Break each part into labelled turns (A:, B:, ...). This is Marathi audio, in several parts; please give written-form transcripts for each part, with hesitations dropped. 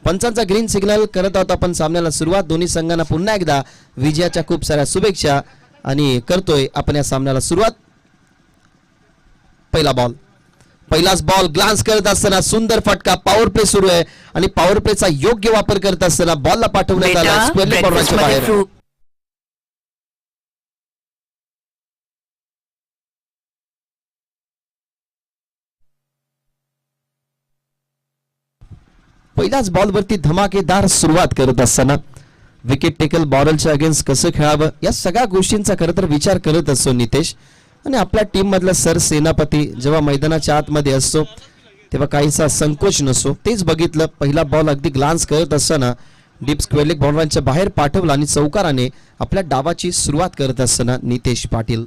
A: पंचांचा ग्रीन सिग्नल करत आहोत आपण सामन्याला सुरुवात. दोन्ही संघांना पुन्हा एकदा विजयाच्या खूप साऱ्या शुभेच्छा आणि करतोय आपण या सामन्याला सुरुवात. पहिलाच बॉल ग्लान्स करत असताना सुंदर फटका. पॉवर प्ले सुरू आहे आणि पॉवर प्लेचा योग्य वापर करत असताना बॉलला पाठवण्यात आला स्क्वेअर बॉर्डरच्या बाहेर. पहिल्याच बॉलवरती धमाकेदार सुरुवात करत असताना विकेट टेकल बॉलरच्या अगेन्स्ट कसं खेळावं या सगळ्या गोष्टींचा खरं तर विचार करत असतो नितेश. आणि आपल्या टीम मधला सरसेनापती जेव्हा मैदानाच्या आतमध्ये असतो तेव्हा काहीसा संकोच नसतो. तेच बघितलं. पहिला बॉल अगदी ग्लान्स करत असताना डीप स्क्वेअर लेग बॉलरांच्या बाहेर पाठवला आणि चौकाराने आपल्या डावाची सुरुवात करत असताना नितेश पाटील.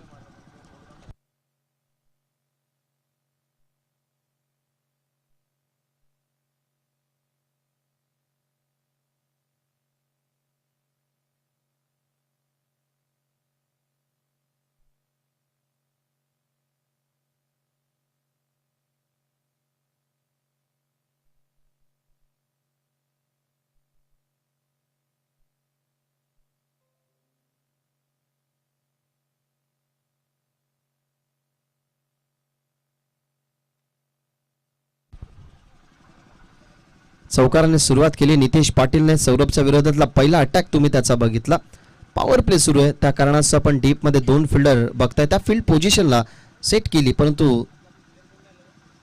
A: चौकाराने सुरुवात केली नितेश पाटीलने. सौरभच्या विरोधातला पहिला अटॅक तुम्ही त्याचा बघितला. पॉवर प्ले सुरू आहे त्या कारणास्तव आपण डीप मध्ये दोन फिल्डर बघताय. त्या फील्ड पोझिशनला सेट केली परंतु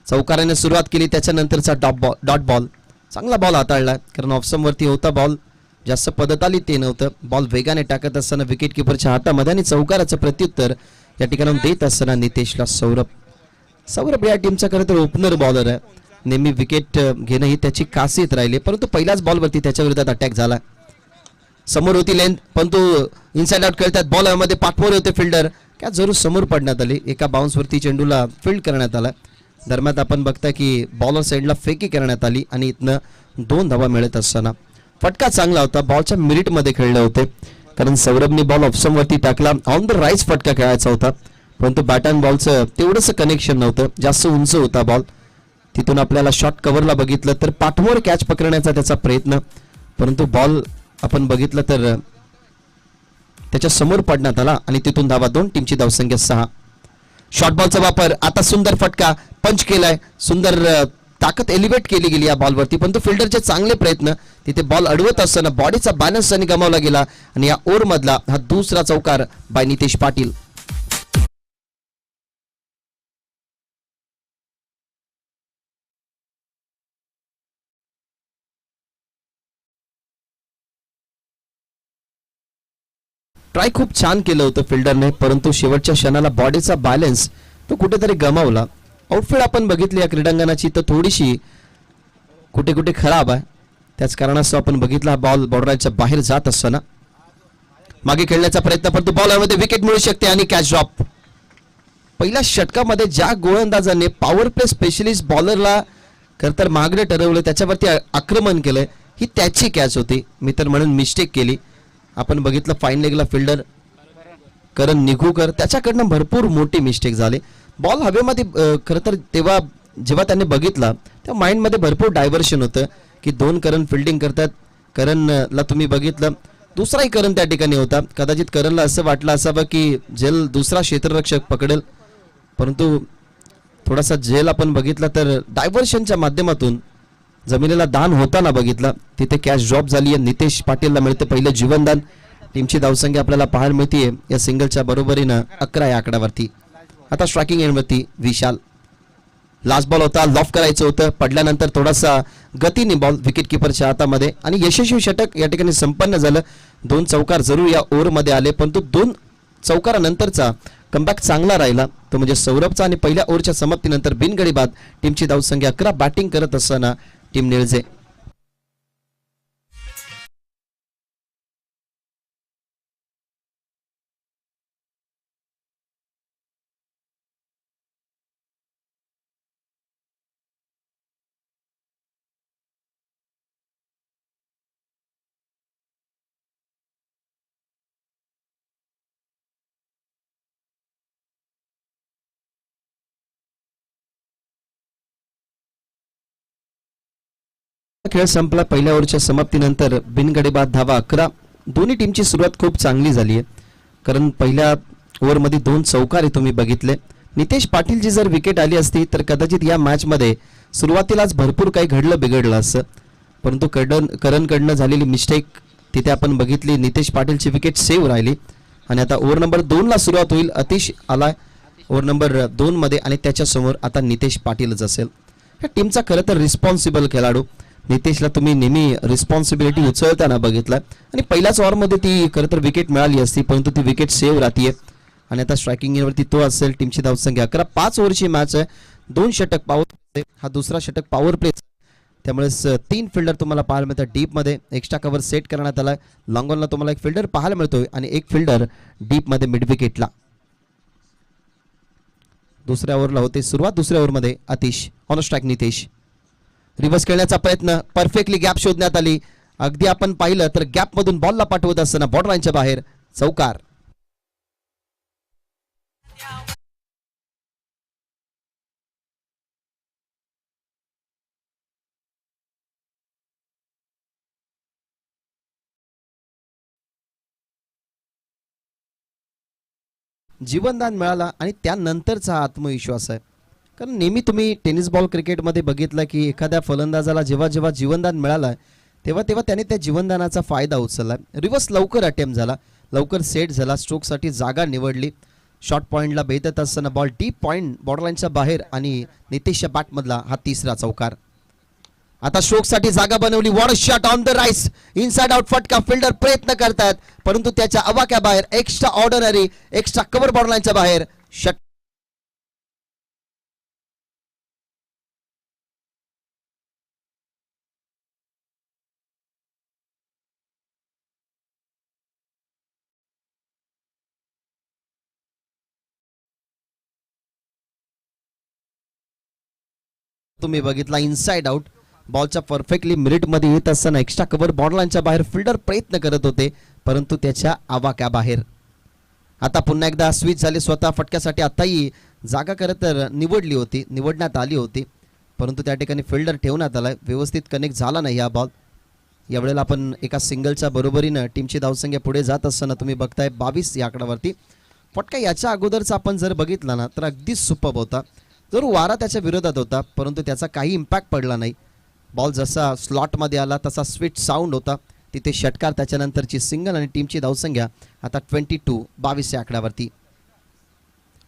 A: चौकाराने सुरुवात केली. त्याच्यानंतरचा डॉट बॉल चांगला बॉल हाताळला कारण ऑफसम वरती होता बॉल. जास्त पद्धत आली ते नव्हतं. बॉल वेगाने टाकत असताना विकेट किपरच्या हातामध्ये आणि चौकाराचं प्रत्युत्तर या ठिकाणी देत असताना नितेशला सौरभ या टीमचा खरं तर ओपनर बॉलर आहे. नेहमी विकेट घेणं ही त्याची खासियत राहिली परंतु पहिल्याच बॉलवरती त्याच्या विरोधात अटॅक झाला. समोर होती लेंथ परंतु इनसाइड आउट खेळतात. बॉलमध्ये पाठवर होते फिल्डर क्या जरूर समोर पडण्यात आली. एका बाउन्सवरती चेंडूला फील्ड करण्यात आला. दरम्यान आपण बघता की बॉलर साईडला फेकी करण्यात आली आणि इथनं 2 धावा मिळत असताना फटका चांगला होता. बॉलच्या मिनिटमध्ये खेळले होते कारण सौरभने बॉल ऑफसम वरती टाकला. ऑन द राईज फटका खेळायचा होता परंतु बॅट अँड बॉलचं तेवढंसं कनेक्शन नव्हतं. जास्त उंच होता बॉल. तिथून आपल्याला शॉट कव्हरला बघितलं तर पाठवर कॅच पकडण्याचा त्याचा प्रयत्न परंतु बॉल आपण बघितलं तर त्याच्या समोर पडण्यात आला आणि तिथून धावा 2. टीमची धावसंख्या 6. शॉर्ट बॉलचा वापर. आता सुंदर फटका पंच केलाय. सुंदर ताकद एलिव्हेट केली गेली या बॉलवरती परंतु फिल्डरचे चांगले प्रयत्न. तिथे बॉल अडवत असताना बॉडीचा बॅलन्स त्यांनी गमावला गेला आणि या ओव्हर मधला हा दुसरा चौकार बाय नितेश पाटील. ट्राय खूप छान केलं होतं फिल्डरने परंतु शेवटच्या क्षणाला बॉडीचा बॅलन्स तो कुठेतरी गमावला. आउटफील्ड आपण बघितली या क्रीडांगणाची तर थोडीशी कुठे कुठे खराब आहे. त्याच कारणास्तव आपण बघितला हा बॉल बॉर्डरच्या बाहेर जात असताना मागे खेळण्याचा प्रयत्न परंतु बॉलमध्ये विकेट मिळू शकते आणि कॅच ड्रॉप. पहिल्या षटकामध्ये ज्या गोलंदाजाने पॉवर प्ले स्पेशलिस्ट बॉलरला खरं तर मागणे ठरवलं त्याच्यावरती आक्रमण केलंय ही त्याची कॅच होती. मी तर म्हणून मिस्टेक केली. आपण बघितलं फाईन लेगला फिल्डर करण निघूकर त्याच्याकडनं भरपूर मोठी मिस्टेक झाली. बॉल हवेमध्ये खरं तर तेव्हा जेव्हा त्याने बघितला तेव्हा माइंडमध्ये भरपूर डायव्हर्शन होतं की 2 करण फिल्डिंग करतात. करणला तुम्ही बघितलं दुसराही करण त्या ठिकाणी होता. कदाचित करणला असं वाटलं असावं की जेल दुसरा क्षेत्ररक्षक पकडेल परंतु थोडासा जेल आपण बघितला तर डायव्हर्शनच्या माध्यमातून जमिनीला दान होताना बघितला. तिथे कॅच ड्रॉप झाली आहे. नितेश पाटीलला मिळते पहिलं जीवनदान. टीमची धावसंख्या आपल्याला पाहायला मिळते या सिंगलच्या बरोबरीनं 11 या आकड्यावरती. आता स्ट्रायकिंग एंडवरती विशाल. लास्ट बॉल होता. लॉफ करायचं होतं. पडल्यानंतर थोडासा गतीने बॉल विकेट किपरच्या हातामध्ये आणि यशस्वी षटक या ठिकाणी संपन्न झालं. 2 चौकार जरूर या ओव्हरमध्ये आले परंतु 2 चौकारानंतरचा कमबॅक चांगला राहिला तो म्हणजे सौरभचा आणि पहिल्या ओव्हरच्या समाप्तीनंतर बिनगडी बाद. टीमची धावसंख्या 11. बॅटिंग करत असताना टीम निळजे. खेळ संपला. पहिल्या ओव्हरच्या समाप्तीनंतर बिनगडीबाद धावा 11. दोन्ही टीमची सुरुवात खूप चांगली झाली आहे, कारण पहिल्या ओव्हरमध्ये 2 चौकार तुम्ही बघितले. नितेश पाटीलची जर विकेट आली असती तर कदाचित या मॅचमध्ये सुरुवातीलाच भरपूर काही घडलं बिघडलं असं, परंतु करणकडनं झालेली मिस्टेक तिथे आपण बघितली. नितेश पाटीलची विकेट सेव्ह राहिली आणि आता ओव्हर नंबर 2 ला सुरुवात होईल. अतिश आलाय ओव्हर नंबर 2 मध्ये आणि त्याच्यासमोर आता नितेश पाटीलच असेल. या टीमचा खरं तर रिस्पॉन्सिबल खेळाडू नितेशला तुम्ही नेहमी रिस्पॉन्सिबिलिटी उचलताना बघितलं आणि पहिल्याच ओव्हरमध्ये ती खरं तर विकेट मिळाली असती, परंतु ती विकेट सेव्ह राहतीये आणि आता स्ट्रायकिंग एंडवरती तो असेल. टीमची धावसंख्या 11. 5 ओव्हरची मॅच आहे. 2 षटक पॉवर प्ले, हा दुसरा षटक पॉवर प्ले, त्यामुळेच 3 फिल्डर तुम्हाला पाहायला मिळतात. डीपमध्ये एक्स्ट्रा कव्हर सेट करण्यात आलाय. लॉंग ऑनला तुम्हाला एक फिल्डर पाहायला मिळतोय आणि एक फिल्डर डीपमध्ये मिड विकेटला. दुसऱ्या ओव्हरला होते सुरुवात. दुसऱ्या ओव्हरमध्ये Atish on strike. Nitesh reverse खेळण्याचा प्रयत्न, परफेक्टली गॅप शोधण्यात आली. अगदी आपण पाहिलं तर गॅप मधून बॉलला पाठवत असताना बॉर्डर लाईनच्या बाहेर चौकार. जीवनदान मिळाला आणि त्यानंतरचा आत्मविश्वास आहे, कारण नेहमी तुम्ही टेनिस बॉल क्रिकेटमध्ये बघितलं की एखाद्या फलंदाजाला जेव्हा जेव्हा जीवनदान मिळालं तेव्हा तेव्हा त्याने त्या जीवनदानाचा फायदा उचलला. रिव्हर्स लवकर अटेम्प्ट झाला, लवकर सेट झाला, स्ट्रोकसाठी जागा निवडली. शॉर्ट पॉईंटला भेटत असताना बॉल डीप पॉईंट बॉर्डरलाईनच्या बाहेर आणि नितेशच्या बॅटमधला हा तिसरा चौकार. आता स्ट्रोकसाठी जागा बनवली. What a shot on the rice, inside out फटका. फिल्डर प्रयत्न करतात परंतु त्याच्या अवाक्या बाहेर. एक्स्ट्रा ऑर्डिनरी, एक्स्ट्रा कव्हर बॉर्डरलाईनच्या बाहेर. षट तुम्ही बघितला इनसाइड आउट. बॉलच्या परफेक्टली मिनिटमध्ये येत असताना एक्स्ट्रा कव्हर बॉर्डरलाईनच्या बाहेर फिल्डर प्रयत्न करत होते परंतु त्याच्या आवाक्या बाहेर. आता पुन्हा एकदा स्विच झाले स्वतः फटक्यासाठी. आताही जागा खरं तर निवडण्यात आली होती परंतु त्या ठिकाणी फिल्डर ठेवण्यात आलाय. व्यवस्थित कनेक्ट झाला नाही हा बॉल. यावेळेला आपण एका सिंगलच्या बरोबरीनं टीमची धावसंख्या पुढे जात असताना तुम्ही बघताय 22 या आकड्यावरती. फटका याच्या अगोदरचा आपण जर बघितला ना तर अगदीच सुपर्ब होता. जर वारा त्याच्या विरोधात होता परंतु त्याचा काही इम्पॅक्ट पडला नाही. बॉल जसा स्लॉटमध्ये आला तसा स्वीट साऊंड होता. तिथे षटकार, त्याच्यानंतरची सिंगल आणि टीमची धावसंख्या आता 22 या आकड्यावरती.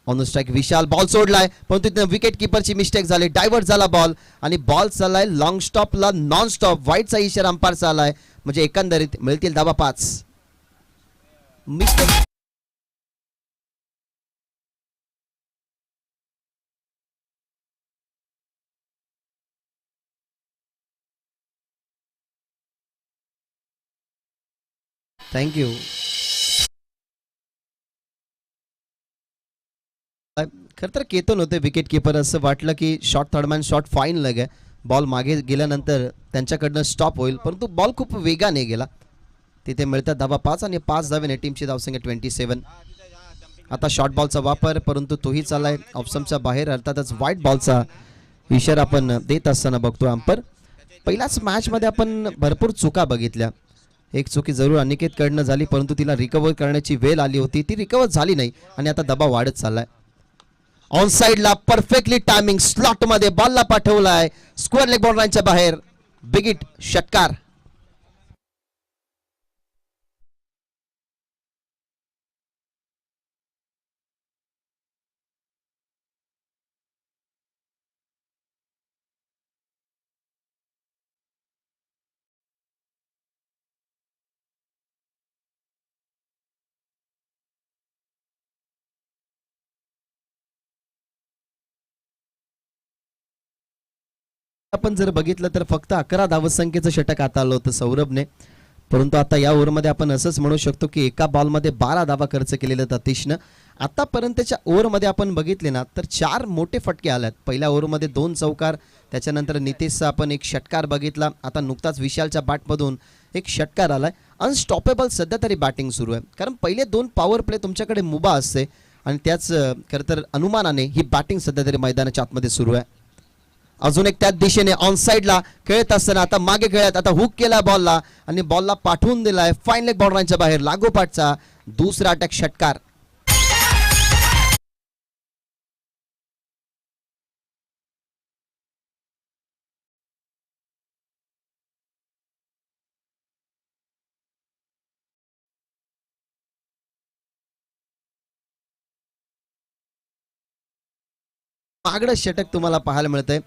A: ऑन स्ट्राईक विशाल बॉल सोडलाय परंतु तिथे विकेट किपरची मिस्टेक झाली. डायव्हर्ट झाला बॉल आणि बॉल चाललाय लॉंग स्टॉपला नॉन स्टॉप. वाईटचा इशारा अंपायरचा आलाय म्हणजे एकंदरीत मिळतील धावा 5. Mistake thank you. खरं तर केतन होते विकेट किपर. असं वाटलं की शॉर्ट थर्डमॅन शॉर्ट फाईन लग आहे. बॉल मागे गेल्यानंतर त्यांच्याकडनं स्टॉप होईल परंतु बॉल खूप वेगाने गेला. तिथे मिळतात धावा 5 आणि 5 धावेने टीमची धावसंख्या 27. आता शॉर्ट बॉलचा वापर परंतु तोही चाललाय ऑप्शनच्या बाहेर. अर्थातच व्हाईट बॉलचा इशारा आपण देत असताना बघतो अंपर. पहिल्याच मॅचमध्ये आपण भरपूर चुका बघितल्या. एक चुकी जरूर अनिकेतकडनं झाली परंतु तिला रिकव्हर करण्याची वेळ आली होती, ती रिकव्हर झाली नाही आणि आता दबाव वाढत चाललाय. ऑन साइडला परफेक्टली टायमिंग, स्लॉट मध्ये बॉलला पाठवलाय स्क्वेअर लेग बॉर्डरलाईनच्या बाहेर. बिगिट षटकार. आपण जर बघितलं तर फक्त 11 धावसंख्येचं षटक हाताळलं होतं सौरभने, परंतु आता या ओव्हरमध्ये आपण असंच म्हणू शकतो की एका बॉलमध्ये 12 धावा खर्च केलेले आहेत अतिशनं. आतापर्यंतच्या ओव्हरमध्ये आपण बघितले ना तर 4 मोठे फटके आलेत. पहिल्या ओव्हरमध्ये 2 चौकार, त्याच्यानंतर नितेशचा आपण एक षटकार बघितला. आता नुकताच विशालच्या बॅटमधून एक षटकार आलाय. अनस्टॉपेबल सध्या तरी बॅटिंग सुरू आहे, कारण पहिले 2 पॉवर प्ले तुमच्याकडे मुभा असते आणि त्याच खरं तर अनुमानाने ही बॅटिंग सध्या तरी मैदानाच्या आतमध्ये सुरू आहे. अजून एक त्याच दिशेने ऑन साइडला खेळत असताना आता मागे खेळत आता हुक केला बॉलला आणि बॉलला पाठवून दिलाय फाईन लेग बॉर्डरच्या बाहेर लागोपाठचा दुसरा अटॅक षटकार. मागडं षटक तुम्हाला पाहायला मिळतंय.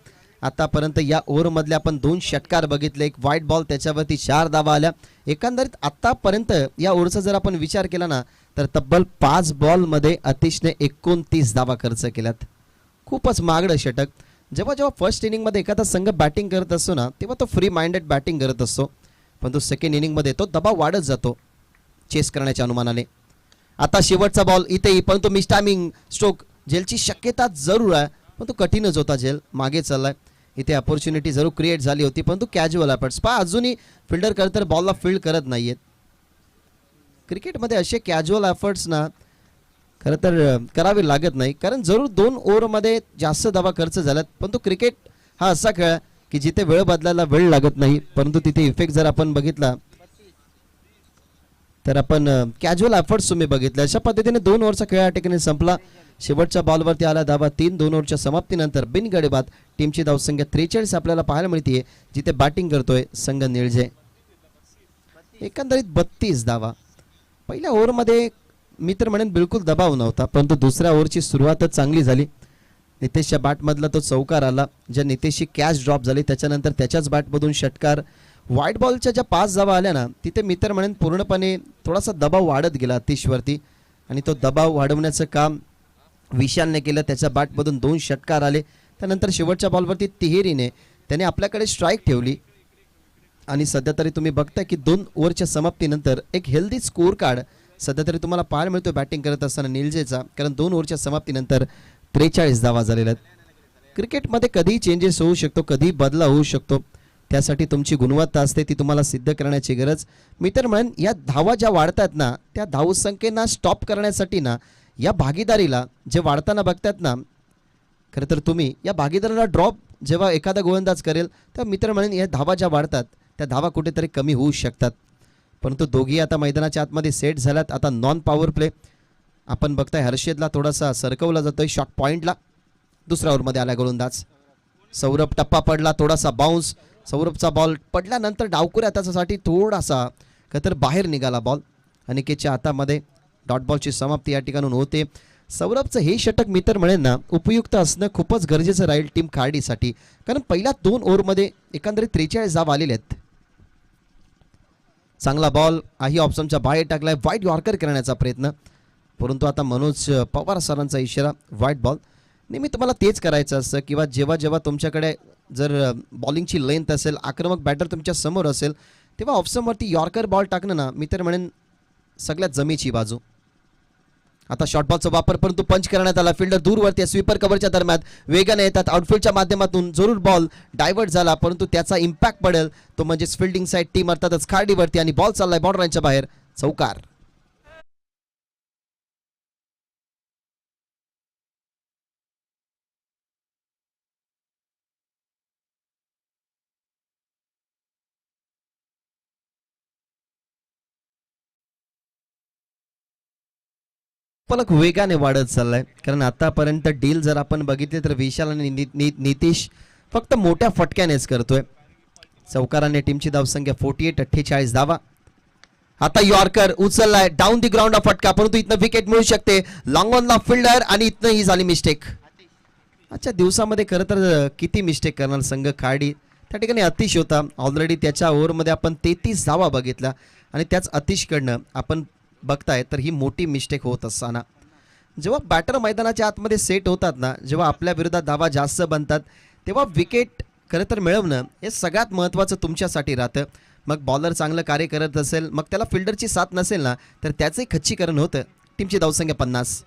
A: आतापर्यंत या ओव्हरमधले आपण 2 षटकार बघितले, एक व्हाईट बॉल त्याच्यावरती 4 धावा आल्या. एकंदरीत आतापर्यंत या ओव्हरचा जर आपण विचार केला ना तर तब्बल 5 बॉलमध्ये अतिशने 29 धावा खर्च केल्यात. खूपच मागडं षटक. जेव्हा जेव्हा फर्स्ट इनिंगमध्ये एखादा संघ बॅटिंग करत असतो ना तेव्हा तो फ्री माइंडेड बॅटिंग करत असतो, पण तो सेकंड इनिंगमध्ये तो दबाव वाढत जातो चेस करण्याच्या अनुमानाने. आता शेवटचा बॉल इथेही, परंतु मिस टायमिंग स्ट्रोक झेलची शक्यता जरूर आहे, पण तो कठीणच होता. झेल मागे चाललाय. इथे अपॉर्च्युनिटी जरूर क्रिएट झाली होती, परंतु कॅज्युअल एफर्ट्स पहा अजूनही फिल्डर करतर बॉलला फील्ड करत नाहीयेत. क्रिकेटमध्ये असे कॅज्युअल एफर्ट्स ना खरं तर करावे लागत नाही, कारण जरूर 2 ओव्हरमध्ये जास्त धावा खर्च झाल्यात, पण तो क्रिकेट हा असा खेळ की जिथे वेळ बदलायला वेळ लागत नाही, परंतु तिथे इफेक्ट जर आपण बघितला तर आपण कॅज्युअल एफर्ट्स तुम्ही बघितले. अशा पद्धतीने 2 ओव्हरचा खेळ या ठिकाणी संपला. शेवटच्या बॉलवरती आला धावा 3. 2 ओव्हरच्या समाप्तीनंतर बिनगडी बाद टीमची धावसंख्या 43 आपल्याला पाहायला मिळते, जिथे बॅटिंग करतोय संघ निळजे. एकंदरीत 32 धावा. पहिल्या ओव्हरमध्ये मी तर म्हणेन बिलकुल दबाव नव्हता, परंतु दुसऱ्या ओव्हरची सुरुवातच चांगली झाली. नितेशच्या बॅटमधला तो चौकार आला, ज्या नितेशची कॅच ड्रॉप झाली त्याच्यानंतर त्याच्याच बॅटमधून षटकार. व्हाईट बॉलच्या ज्या 5 धावा आल्या ना तिथे मी तर म्हणेन पूर्णपणे थोडासा दबाव वाढत गेला अतिशवरती, आणि तो दबाव वाढवण्याचं काम विशालने केलं. त्याच्या बॅटमधून 2 षटकार आले. त्यानंतर शेवटच्या बॉलवरती तिहेरीने त्याने आपल्याकडे स्ट्राईक ठेवली, आणि सध्या तरी तुम्ही बघताय की 2 ओव्हरच्या समाप्तीनंतर एक हेल्दी स्कोर कार्ड सध्या तरी तुम्हाला पाहायला मिळतो बॅटिंग करत असताना निलजेचा, कारण 2 ओव्हरच्या समाप्तीनंतर 43 धावा झालेल्या आहेत. क्रिकेटमध्ये कधीही चेंजेस होऊ शकतो, कधीही बदला होऊ शकतो, त्यासाठी तुमची गुणवत्ता असते, ती तुम्हाला सिद्ध करण्याची गरज. मी तर म्हणेन या धावा ज्या वाढतात ना त्या धावसंख्येना स्टॉप करण्यासाठी ना या भागीदारीला जे वाढताना बघतात ना, खरं तर तुम्ही या भागीदारीला ड्रॉप जेव्हा एखादा गोलंदाज करेल तेव्हा मी तर म्हणेन या धावा ज्या वाढतात त्या धावा कुठेतरी कमी होऊ शकतात. परंतु दोघी आता मैदानाच्या आतमध्ये सेट झाल्यात. आता नॉन पॉवर प्ले आपण बघताय, हर्षदला थोडासा सरकवला जातोय शॉट पॉईंटला. दुसऱ्या ओव्हरमध्ये आला गोलंदाज सौरभ. टप्पा पडला, थोडासा बाउन्स. सौरभचा बॉल पडल्यानंतर डावकुऱ्या त्याच्यासाठी थोडासा तर बाहेर निघाला बॉल. अनिकेतच्या हातामध्ये डॉट बॉलची समाप्ती या ठिकाणून होते. सौरभचं हे षटक मी तर म्हणेन ना उपयुक्त असणं खूपच गरजेचं राहील टीम खार्डीसाठी, कारण पहिल्या 2 ओव्हरमध्ये एकंदरीत 43 धावा आलेल्या आहेत. चांगला बॉल आही ऑप्शनच्या बाहेर टाकलाय. व्हाईट यॉर्कर करण्याचा प्रयत्न, परंतु आता मनोज पवार सरांचा इशारा व्हाईट बॉल. नेहमी तुम्हाला तेच करायचं असतं, किंवा जेव्हा जेव्हा तुमच्याकडे जर बॉलिंगची लेंथ असेल, आक्रमक बॅटर तुमच्या समोर असेल, तेव्हा ऑप्शनवरती यॉर्कर बॉल टाकणं ना मी तर म्हणेन सगळ्यात जमेची बाजू. आता शॉर्ट बॉलचा वापर, परंतु पंच करण्यात आला. फिल्डर दूरवरती स्वीपर कव्हरच्या दरम्यान वेगाने येतात. आउटफील्डच्या माध्यमातून जरूर बॉल डायव्हर्ट झाला, परंतु त्याचा इम्पॅक्ट पडेल तो म्हणजे फील्डिंग साईड टीम अर्थातच खार्डीवरती, आणि बॉल चाललाय बॉर्डरच्या बाहेर. चौकार. पलक वेगाने वाढत चाललाय, कारण आतापर्यंत डील जर आपण बघितले तर विशाल आणि नितीश फक्त मोठ्या फटक्यानेच करतोय. चौकाराने टीमची धावसंख्या 48 धावा. आता यॉर्कर उचललाय डाऊन दी ग्राउंड फटका, परंतु इथनं विकेट मिळू शकते. लॉंग ऑनला फिल्डर, आणि इथनं ही झाली मिस्टेक. आजच्या दिवसामध्ये खरं तर किती मिस्टेक करणार संघ खार्डी. त्या ठिकाणी अतिश होता. ऑलरेडी त्याच्या ओव्हरमध्ये आपण 33 धावा बघितल्या, आणि त्याच अतिशकडनं आपण बघताय तर ही मोठी मिस्टेक होत असताना, जेव्हा बॅटर मैदानाच्या आतमध्ये सेट होतात ना, जेव्हा आपल्या विरोधात धावा जास्त बनतात, तेव्हा विकेट खरं तर मिळवणं हे सगळ्यात महत्त्वाचं तुमच्यासाठी राहतं. मग बॉलर चांगलं कार्य करत असेल, मग त्याला फिल्डरची साथ नसेल ना तर त्याचंही खच्चीकरण होतं. टीमची धावसंख्या 50.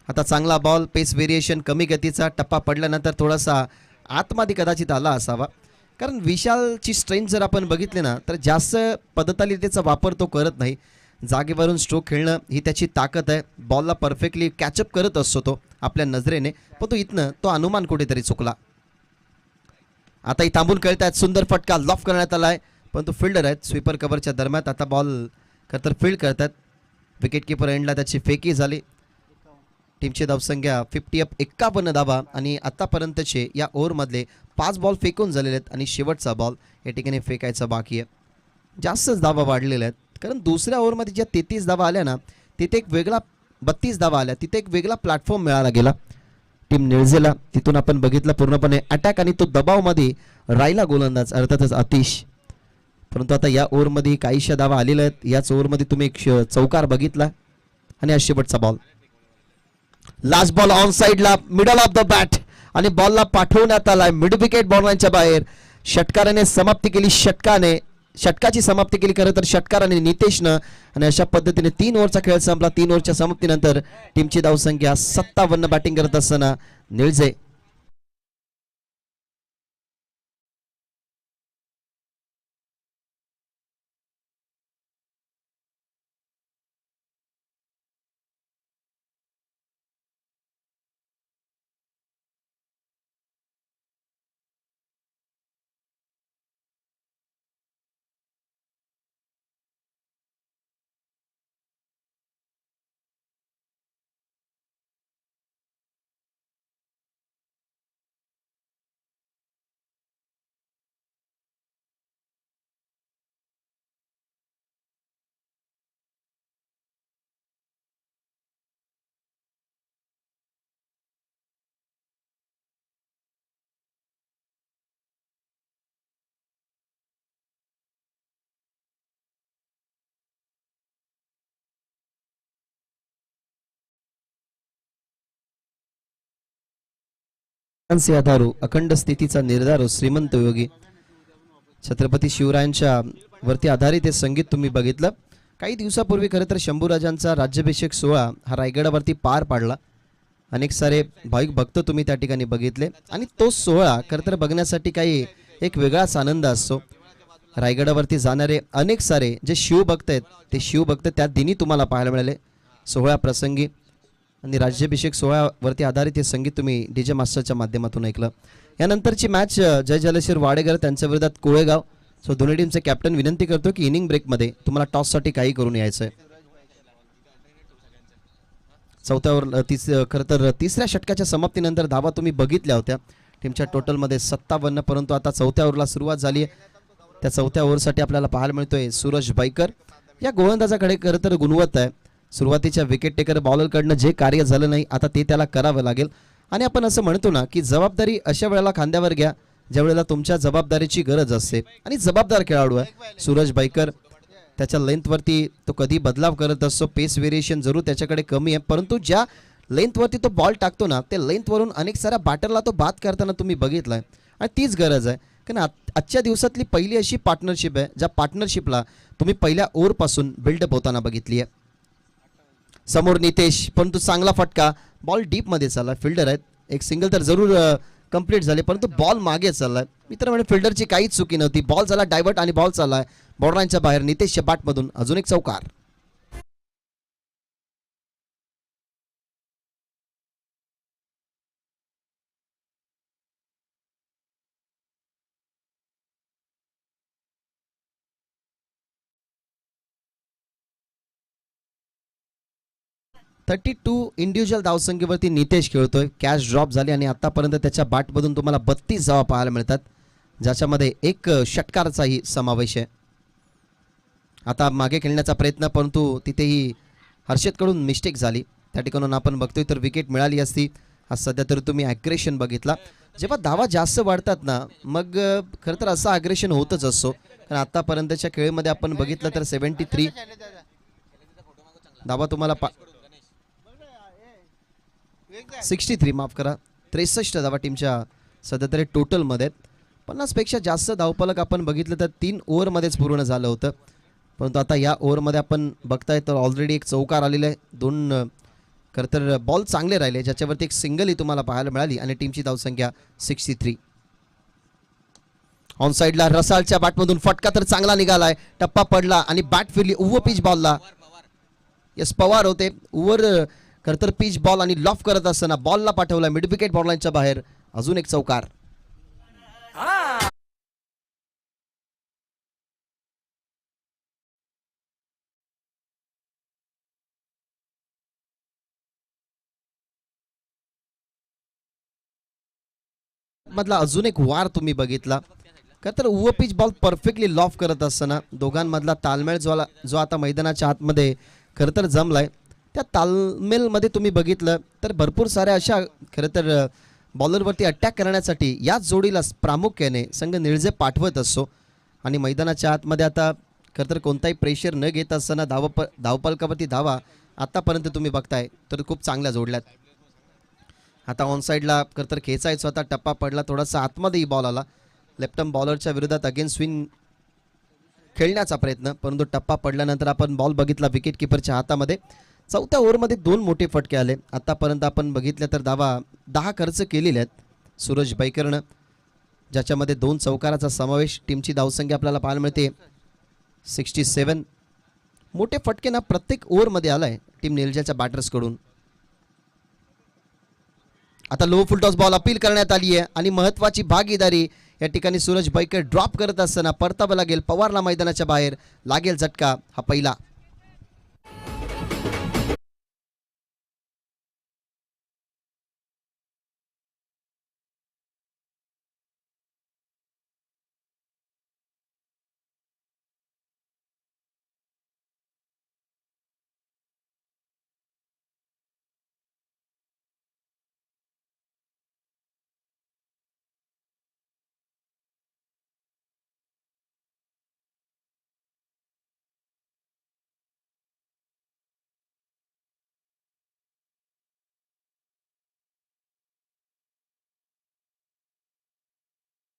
A: आता चांगला बॉल, पेस व्हेरिएशन कमी गतीचा. टप्पा पडल्यानंतर थोडासा आतमध्ये कदाचित आला असावा, कारण विशालची स्ट्रेंथ जर आपण बघितली ना तर जास्त पद्धतालितेचा वापर तो करत नाही. जागेवरून स्ट्रोक खेळणं ही त्याची ताकद आहे. बॉलला परफेक्टली कॅचअप करत असतो तो आपल्या नजरेने, पण तो इथनं तो अनुमान कुठेतरी चुकला. आता थांबून कळतायत. सुंदर फटका लॉफ करण्यात आलाय, परंतु फिल्डर आहेत स्वीपर कव्हरच्या दरम्यान. आता बॉल खरं फील्ड करतात. विकेट किपर एंडला त्याची फेकी झाली. टीमची धावसंख्या 50 अप 51 धावा आणि आतापर्यंतचे या ओव्हरमधले 5 बॉल फेकून झालेले आहेत आणि शेवटचा बॉल या ठिकाणी फेकायचा बाकी आहे. जास्तच धावा वाढलेल्या आहेत, कारण दुसऱ्या ओव्हरमध्ये ज्या 33 धावा आल्या ना, तिथे एक वेगळा 32 धावा आल्या, तिथे एक वेगळा प्लॅटफॉर्म मिळाला गेला टीम निळजेला. तिथून आपण बघितलं पूर्णपणे अटॅक आणि तो दबावमध्ये राहिला गोलंदाज अर्थातच आतिश. परंतु आता या ओव्हरमध्ये काहीशा धावा आलेल्या आहेत. याच ओव्हरमध्ये तुम्ही एक चौकार बघितला आणि हा शेवटचा बॉल. लास्ट बॉल ऑन साइडला मिडल ऑफ द बॅट आणि बॉलला पाठवण्यात आलाय मिड विकेट बॉललाईनच्या बाहेर. षटकाराने समाप्ती केली, षटकाची समाप्ती केली खरं तर षटकाराने नितेशनं. आणि अशा पद्धतीने 3 ओव्हरचा खेळ संपला. 3 ओव्हरच्या समाप्तीनंतर टीमची धावसंख्या 57 बॅटिंग करत असताना निळजे से आधारू अखंड स्थितीचा निर्धारू श्रीमंत योगी छत्रपती शिवरायांच्या वरती आधारित हे संगीत तुम्ही बघितलं. काही दिवसापूर्वी खरं तर शंभूराजांचा राज्याभिषेक सोहळा हा रायगडावरती पार पाडला. अनेक सारे भाविक भक्त तुम्ही त्या ठिकाणी बघितले आणि तो सोहळा खरं तर बघण्यासाठी काही एक वेगळाच आनंद असतो. रायगडावरती जाणारे अनेक सारे जे शिवभक्त आहेत ते शिवभक्त त्या दिनी तुम्हाला पाहायला मिळाले सोहळ्या प्रसंगी. आणि राज्याभिषेक सोहळ्यावरती आधारित हे संगीत तुम्ही डीजे मास्टरच्या माध्यमातून ऐकलं. यानंतरची मॅच जय जलशीर वाडेकर त्यांच्या विरोधात कोळेगाव. सो दोन्ही टीमचे कॅप्टन विनंती करतो की इनिंग ब्रेकमध्ये तुम्हाला टॉससाठी काही करून यायचं आहे. चौथ्या ओव्हर खरं तर तिसऱ्या षटकाच्या समाप्तीनंतर धावा तुम्ही बघितल्या होत्या टीमच्या टोटलमध्ये 57. परंतु आता चौथ्या ओव्हरला सुरुवात झाली आहे. त्या चौथ्या ओव्हरसाठी आपल्याला पाहायला मिळतोय सूरज बाईकर. या गोलंदाजाकडे खरं तर गुणवत्ता आहे. सुरुवातीच्या विकेट टेकर बॉलरकडनं जे कार्य झालं नाही आता ते त्याला करावं लागेल. आणि आपण असं म्हणतो ना की जबाबदारी अशा वेळेला खांद्यावर घ्या ज्या वेळेला तुमच्या जबाबदारीची गरज असते. आणि जबाबदार खेळाडू आहे सूरज बाईकर. त्याच्या लेंथवरती तो कधी बदलाव करत असतो. पेस व्हेरिएशन जरूर त्याच्याकडे कमी आहे, परंतु ज्या लेंथवरती तो बॉल टाकतो ना त्या लेंथवरून अनेक साऱ्या बॅटरला तो बाद करताना तुम्ही बघितलाय. आणि तीच गरज आहे, कारण आजच्या दिवसातली पहिली अशी पार्टनरशिप आहे ज्या पार्टनरशिपला तुम्ही पहिल्या ओव्हरपासून बिल्डअप होताना बघितली आहे. समोर नितेश, परंतु चांगला फटका. बॉल डीपमध्ये चालला. फिल्डर आहेत, एक सिंगल तर जरूर कंप्लीट झाले, परंतु बॉल मागे चाललाय. मित्र म्हणजे फिल्डरची काहीच चुकी नव्हती. बॉल झाला डायव्हर्ट आणि बॉल चाललाय बॉर्डरलाईनच्या बाहेर. नितेशच्या बॅटमधून अजून एक चौकार. थर्टी 32 इंडिव्हिज्युअल धावसंख्येवरती नितेश खेळतोय. कॅच ड्रॉप झाली आणि आतापर्यंत त्याच्या बॅटमधून तुम्हाला 32 धावा पाहायला मिळतात, ज्याच्यामध्ये एक षटकाराचाही समावेश आहे. आता मागे खेळण्याचा प्रयत्न, परंतु तिथेही हर्षदकडून मिस्टेक झाली. त्या ठिकाणून आपण बघतोय तर विकेट मिळाली असती. आज सध्या तर तुम्ही ॲग्रेशन बघितला. जेव्हा धावा जास्त वाढतात ना मग खरं तर असा ॲग्रेशन होतच असतो. कारण आतापर्यंतच्या खेळमध्ये आपण बघितलं तर 73 धावा तुम्हाला 63 माफ करा 63 धावा टीमच्या सध्या तरी टोटलमध्ये. 50 पेक्षा जास्त धावफलक आपण बघितलं तर 3 ओव्हरमध्येच पूर्ण झालं होतं. परंतु आता या ओव्हरमध्ये आपण बघताय तर ऑलरेडी एक चौकार आलेला आहे. 2 खरं तर बॉल चांगले राहिले, ज्याच्यावरती एक सिंगलही तुम्हाला पाहायला मिळाली आणि टीमची धावसंख्या 63. ऑन साइडला रसालच्या बॅटमधून फटका तर चांगला निघालाय. टप्पा पडला आणि बॅट फिरली ओव्हर पिच बॉलला. यस पवार होते. ओव्हर खरं तर पिच बॉल आणि लॉफ करत असताना बॉलला पाठवला मिड विकेट बॉललाईनच्या बाहेर. अजून एक चौकार. आतमधला अजून एक वार तुम्ही बघितला का तर उव पिच बॉल परफेक्टली लॉफ करत असताना दोघांमधला तालमेळ जो आता मैदानाच्या आतमध्ये खरं तर जमलाय, त्या तालमेलमध्ये तुम्ही बघितलं तर भरपूर साऱ्या अशा खरं तर बॉलरवरती अटॅक करण्यासाठी याच जोडीला प्रामुख्याने संघ निळजे पाठवत असतो. आणि मैदानाच्या आतमध्ये आता खरं तर कोणताही प्रेशर न घेत असताना धावपलकावरती धावा आतापर्यंत तुम्ही बघताय तर खूप चांगल्या जोडल्यात. आता ऑन साईडला खरं तर खेचायचा होता, टप्पा पडला, थोडासा आतमध्ये बॉल आला. लेफ्टम बॉलरच्या विरोधात अगेन स्विंग खेळण्याचा प्रयत्न, परंतु टप्पा पडल्यानंतर आपण बॉल बघितला विकेट किपरच्या हातामध्ये. चौथ्या ओव्हरमध्ये 2 मोठे फटके आले. आतापर्यंत आपण बघितलं तर धावा 10 खर्च केलेले आहेत सूरज बैकरनं, ज्याच्यामध्ये 2 चौकाराचा समावेश. टीमची धावसंख्या आपल्याला पाहायला मिळते 67. मोठे फटके ना प्रत्येक ओव्हरमध्ये आलाय टीम निळजाच्या बॅटर्सकडून. आता low full toss ball appeal करण्यात आली आहे आणि महत्त्वाची भागीदारी या ठिकाणी सूरज बैकर ड्रॉप करत असताना परतावा लागेल पवारला मैदानाच्या बाहेर, लागेल झटका हा पहिला.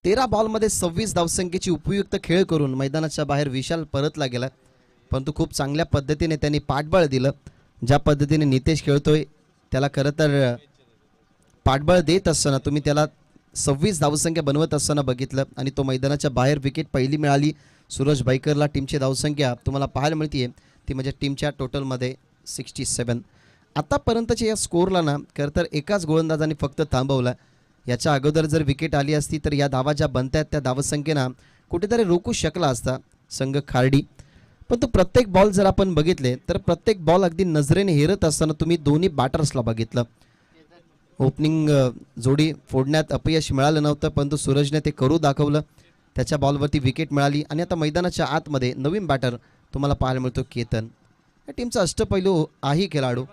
A: तेरा बॉलमध्ये 26 धावसंख्येची उपयुक्त खेळ करून मैदानाच्या बाहेर विशाल परतला गेला, परंतु खूप चांगल्या पद्धतीने त्यांनी पाठबळ दिलं. ज्या पद्धतीने नितेश खेळतोय त्याला खरं तर पाठबळ देत असताना तुम्ही त्याला 26 धावसंख्या बनवत असताना बघितलं आणि तो मैदानाच्या बाहेर विकेट पहिली मिळाली सूरज बैकरला. टीमची धावसंख्या तुम्हाला पाहायला मिळते ती म्हणजे टीमच्या टोटलमध्ये 67. आतापर्यंतच्या या स्कोअरला ना खरं तर एकाच गोलंदाजाने फक्त थांबवला. याच्या अगोदर जर विकेट आली असती तर या धावा ज्या बनतायत त्या धावसंख्येनं कुठेतरी रोखू शकला असता संघ खार्डी. पण तो प्रत्येक बॉल जर आपण बघितले तर प्रत्येक बॉल अगदी नजरेने हेरत असताना तुम्ही दोन्ही बॅटर्सला बघितलं. ओपनिंग जोडी फोडण्यात अपयश मिळालं नव्हतं, परंतु सूरजने ते करू दाखवलं. त्याच्या बॉलवरती विकेट मिळाली आणि आता मैदानाच्या आतमध्ये नवीन बॅटर तुम्हाला पाहायला मिळतो केतन. या टीमचा अष्टपैलू आहे खेळाडू,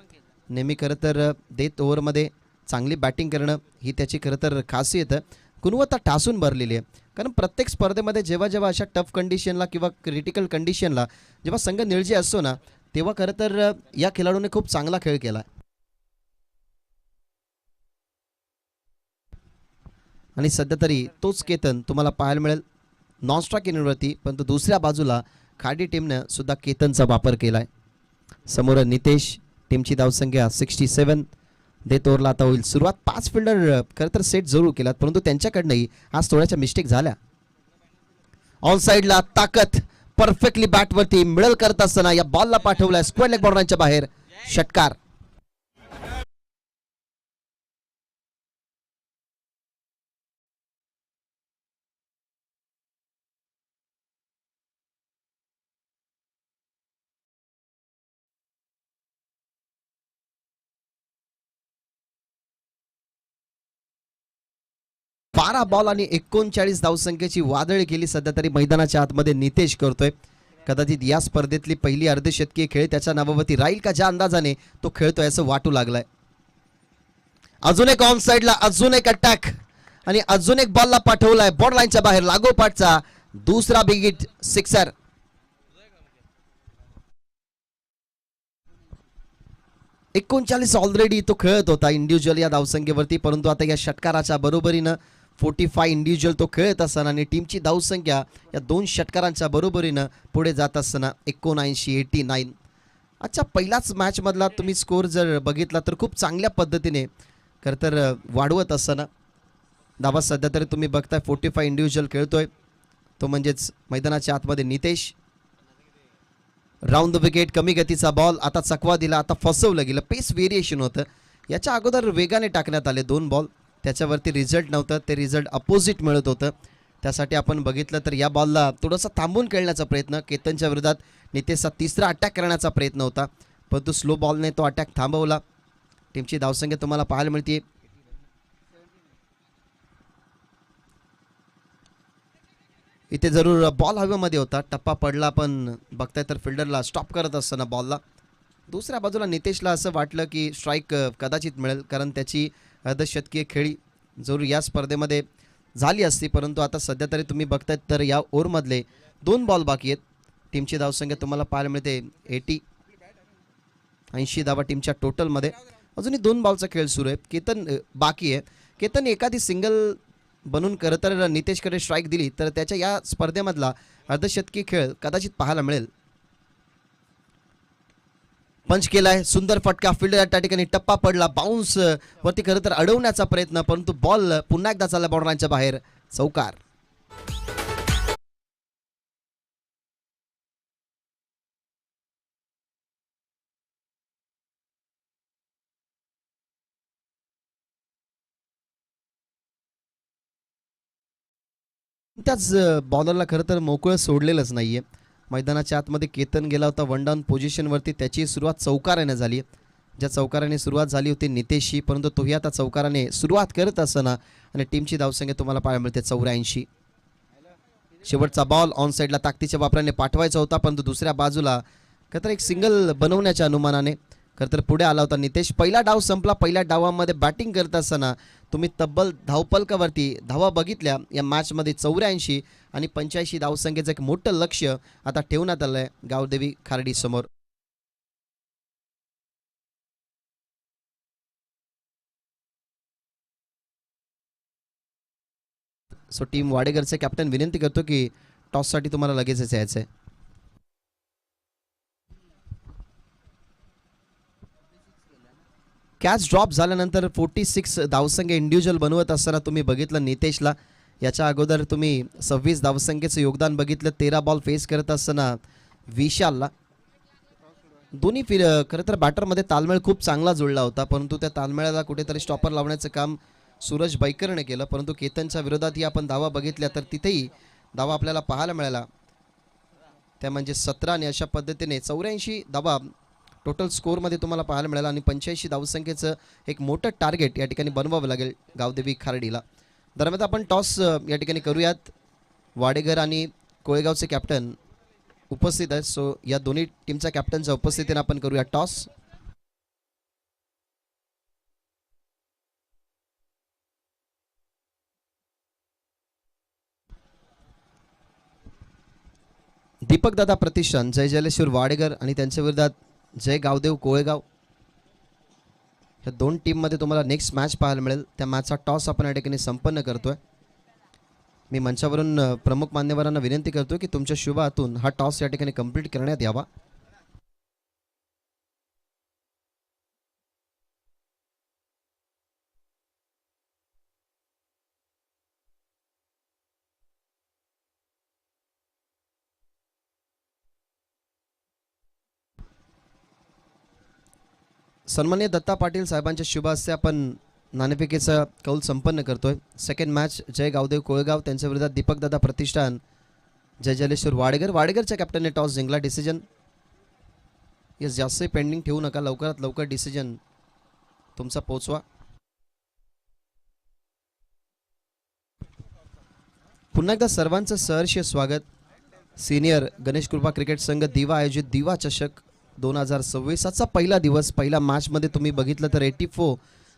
A: नेहमी खरं तर डेथ ओव्हरमध्ये चांगली बॅटिंग करणं ही त्याची खरं तर खासियत आहे. गुणवत्ता ठासून भरलेली आहे, कारण प्रत्येक स्पर्धेमध्ये जेव्हा जेव्हा अशा टफ कंडिशनला किंवा क्रिटिकल कंडिशनला जेव्हा संघ निळजे असतो ना तेव्हा खरं तर या खेळाडूने खूप चांगला खेळ केला. आणि सध्या तरी तोच केतन तुम्हाला पाहायला मिळेल नॉन स्ट्राईक इनिंगवरती, परंतु दुसऱ्या बाजूला खाडी टीमनं सुद्धा केतनचा वापर केला आहे. समोर नितेश, टीमची धावसंख्या 67. डेथ ओव्हरला आता होईल सुरुवात. 5 फिल्डर खरं तर सेट जरूर केलात, परंतु त्यांच्याकडनंही आज थोड्याशा मिस्टेक झाल्या. ऑन साईडला ताकद परफेक्टली बॅटवरती मिडल करत असताना या बॉलला पाठवलाय स्क्वेअर लेग बॉर्डरच्या बाहेर, षटकार. बारा बॉल आणि 39 धावसंख्येची वादळी केली सध्या तरी मैदानाच्या आतमध्ये नितेश करतोय. कदाचित या स्पर्धेतली पहिली अर्धशतकीय खेळ त्याच्या नावावरती राहील का, ज्या अंदाजाने तो खेळतोय असं वाटू लागलाय. अजून एक ऑन साइडला अजून एक अटॅक आणि अजून एक बॉलला पाठवलाय बॉर्डर लाईनच्या बाहेर, लागोपाठचा दुसरा बिग हिट सिक्सर. एकोणचाळीस ऑलरेडी तो खेळत होता इंडिव्हिज्युअल या धावसंख्येवरती, परंतु आता या षटकाराच्या बरोबरीनं 45 इंडिव्हिज्युअल तो खेळत असताना आणि टीमची धावसंख्या या 2 षटकारांच्या बरोबरीनं पुढे जात असताना 79. अच्छा, पहिलाच मॅचमधला तुम्ही स्कोअर जर बघितला तर खूप चांगल्या पद्धतीने खरं तर वाढवत असताना धावा सध्या तरी तुम्ही बघताय 45 इंडिव्हिज्युअल खेळतोय तो म्हणजेच मैदानाच्या आतमध्ये नितेश. राऊंड द विकेट, कमी गतीचा बॉल, आता चकवा दिला, आता फसवलं गेलं. पेस व्हेरिएशन होतं. याच्या अगोदर वेगाने टाकण्यात आले 2 बॉल, त्याच्यावरती रिझल्ट नव्हतं, ते रिझल्ट अपोजिट मिळत होतं. त्यासाठी आपण बघितलं तर या बॉलला थोडंसं थांबून खेळण्याचा प्रयत्न, केतनच्या विरोधात नितेशचा तिसरा अटॅक करण्याचा प्रयत्न होता, परंतु स्लो बॉलने तो अटॅक थांबवला. टीमची धावसंख्या तुम्हाला पाहायला मिळते इथे जरूर बॉल हवेमध्ये होता, टप्पा पडला, पण बघताय तर फिल्डरला स्टॉप करत असताना बॉलला दुसऱ्या बाजूला नितेशला असं वाटलं की स्ट्राईक कदाचित मिळेल, कारण त्याची अर्धशतकीय खेळी जरूर या स्पर्धेमध्ये झाली असती. परंतु आता सध्या तरी तुम्ही बघतायत तर या ओव्हरमधले 2 बॉल बाकी आहेत. टीमची धावसंख्या तुम्हाला पाहायला मिळते 80 धावा टीमच्या टोटलमध्ये. अजूनही 2 बॉलचा खेळ सुरू आहे. केतन बाकी आहे. केतन एखादी सिंगल बनून खरं तर नितेशकडे स्ट्राईक दिली तर त्याच्या या स्पर्धेमधला अर्धशतकी खेळ कदाचित पाहायला मिळेल. पंच केलाय, सुंदर फटका, फिल्डर त्या ठिकाणी टप्पा पडला, बाउन्स वरती खरं तर अडवण्याचा प्रयत्न, परंतु बॉल पुन्हा एकदा चालला बाउंड्रीच्या बाहेर, चौकार. त्याच बॉलरला खरं तर मोकळं सोडलेलंच नाहीये. मैदानाच्या आतमध्ये केतन गेला होता वन डाऊन पोझिशनवरती, त्याची सुरुवात चौकाराने झाली. ज्या चौकाराने सुरुवात झाली होती नितेशशी, परंतु तोही आता चौकाराने सुरुवात करत असताना आणि टीमची धावसंख्या तुम्हाला पाहायला मिळते 84. शेवटचा बॉल ऑन साईडला ताकदीच्या वापराने पाठवायचा होता, परंतु दुसऱ्या बाजूला खरं तर एक सिंगल बनवण्याच्या अनुमानाने खरं तर पुढे आला होता नितेश. पहिला डाव संपला. पहिल्या डावामध्ये बॅटिंग करत असताना तुम्ही तब्बल धावपलकावरती धावा बघितल्या. या मॅचमध्ये 84 आणि 85 धावसंख्येचं एक मोठं लक्ष आता ठेवण्यात आलं आहे गावदेवी खार्डी समोर. सो टीम वाडेकरचे कॅप्टन विनंती करतो की टॉससाठी तुम्हाला लगेचच यायचं आहे. कॅच ड्रॉप झाल्यानंतर 46 धावसंख्या इंडिव्हिज्युअल बनवत असताना तुम्ही बघितलं नितेशला. याच्या अगोदर तुम्ही 26 धावसंख्येचं योगदान बघितलं. 13 बॉल फेस करत असताना विशालला. दोन्ही खरं तर बॅटरमध्ये तालमेळ खूप चांगला जुळला होता, परंतु त्या तालमेळाला कुठेतरी स्टॉपर लावण्याचं काम सूरज बैकरने केलं. परंतु केतनच्या विरोधातही आपण धावा बघितल्या तर तिथेही धावा आपल्याला पाहायला मिळाला, त्या म्हणजे 17. आणि अशा पद्धतीने 84 धावा टोटल स्कोअरमध्ये तुम्हाला पाहायला मिळाला. आणि 85 धावसंख्येचं एक मोठं टार्गेट या ठिकाणी बनवावं लागेल गावदेवी खार्डीला. दरम्यान आपण टॉस या ठिकाणी करूयात. वाडेकर आणि कोळेगावचे कॅप्टन उपस्थित आहेत. सो या दोन्ही टीमच्या कॅप्टनच्या उपस्थितीने आपण करूया टॉस. दीपक दादा प्रतिष्ठान, जय जलेश्वर वाडेकर आणि त्यांच्या विरोधात जय गावदेव कोळेगाव. या 2 टीममध्ये तुम्हाला नेक्स्ट मॅच पाहायला मिळेल. त्या मॅचचा टॉस आपण या ठिकाणी संपन्न करतोय. मी मंचावरून प्रमुख मान्यवरांना विनंती करतो की तुमच्या शुभ हातून हा टॉस या ठिकाणी कंप्लीट करण्यात यावा. सन्माननीय दत्ता पाटील साहेबांच्या शुभ हस्ते आपण नाणेफेकीचा कौल संपन्न करतोय. सेकंड मॅच जय गावदेव कोळेगाव त्यांच्या विरोधात दीपक दादा प्रतिष्ठान जय जलेश्वर वाडेकर. वाडेकरच्या कॅप्टनने टॉस जिंकला. डिसिजन यस जास्तही पेंडिंग ठेवू नका, लवकरात लवकर डिसिजन तुमचा पोचवा. पुन्हा एकदा सर्वांचं सहर्ष स्वागत. सिनियर गणेश कृपा क्रिकेट संघ दिवा आयोजित दिवा चषक 2026चा पहिला दिवस. पहिल्या मॅचमध्ये तुम्ही बघितलं तर 84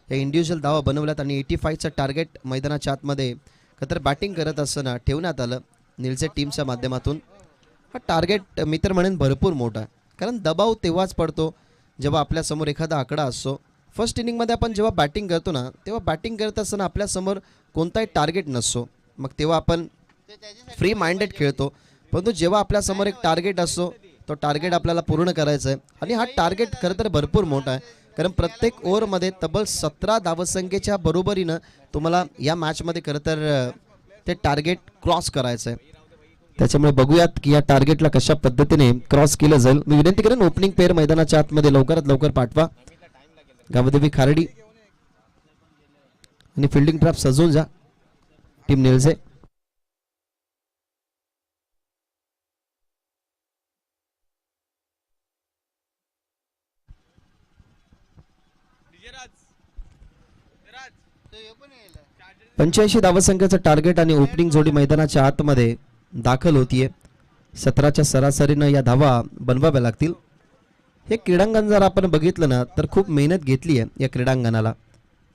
A: या इंडिव्हिज्युअल धावा बनवल्यात आणि 85चं टार्गेट मैदानाच्या आतमध्ये खतर बॅटिंग करत असताना ठेवण्यात आलं निलचे टीमच्या माध्यमातून. हा टार्गेट मी तर म्हणेन भरपूर मोठा आहे, कारण दबाव तेव्हाच पडतो जेव्हा आपल्यासमोर एखादा आकडा असतो. फर्स्ट इनिंगमध्ये आपण जेव्हा बॅटिंग करतो ना, तेव्हा बॅटिंग करत असताना आपल्यासमोर कोणताही टार्गेट नसतो, मग तेव्हा आपण फ्री माइंडेड खेळतो. परंतु जेव्हा आपल्यासमोर एक टार्गेट असतो, तो टार्गेट आपल्याला पूर्ण करायचा आहे. आणि हा टार्गेट खरं तर भरपूर मोठा आहे, कारण प्रत्येक ओव्हरमध्ये तब्बल 17 धावसंख्येच्या बरोबरीनं तुम्हाला या मॅचमध्ये खरं तर ते टार्गेट क्रॉस करायचं आहे. त्याच्यामुळे बघूयात की या टार्गेटला कशा पद्धतीने क्रॉस केलं जाईल. मी विनंती करेन ओपनिंग पेअर मैदानाच्या आतमध्ये लवकरात लवकर पाठवा. गावदेवी खार्डी आणि फिल्डिंग ट्रॅप सजवून जा टीम निळजे. पंच्याऐंशी धावसंख्येचं टार्गेट आणि ओपनिंग जोडी मैदानाच्या आतमध्ये दाखल होतीये. 17च्या सरासरीनं या धावा बनवाव्या लागतील. हे क्रीडांगण जर आपण बघितलं ना तर खूप मेहनत घेतली आहे या क्रीडांगणाला,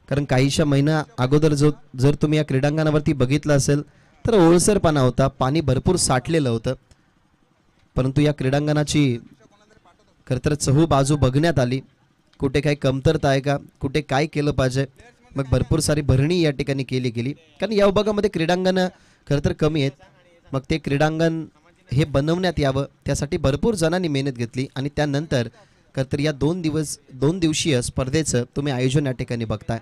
A: कारण काहीशा महिना अगोदर जर तुम्ही या क्रीडांगणावरती बघितलं असेल तर ओलसरपणा होता, पाणी भरपूर साठलेलं होतं. परंतु या क्रीडांगणाची खरं तर चहू बाजू बघण्यात आली. कुठे काही कमतरता आहे का, कुठे काय केलं पाहिजे, मग भरपूर सारी भरणी या ठिकाणी केली गेली. कारण या विभागामध्ये क्रीडांगणं खरं तर कमी आहेत. मग ते क्रीडांगण हे बनवण्यात यावं त्यासाठी भरपूर जणांनी मेहनत घेतली आणि त्यानंतर खरं तर या 2 दिवसीय स्पर्धेचं तुम्ही आयोजन या ठिकाणी बघताय.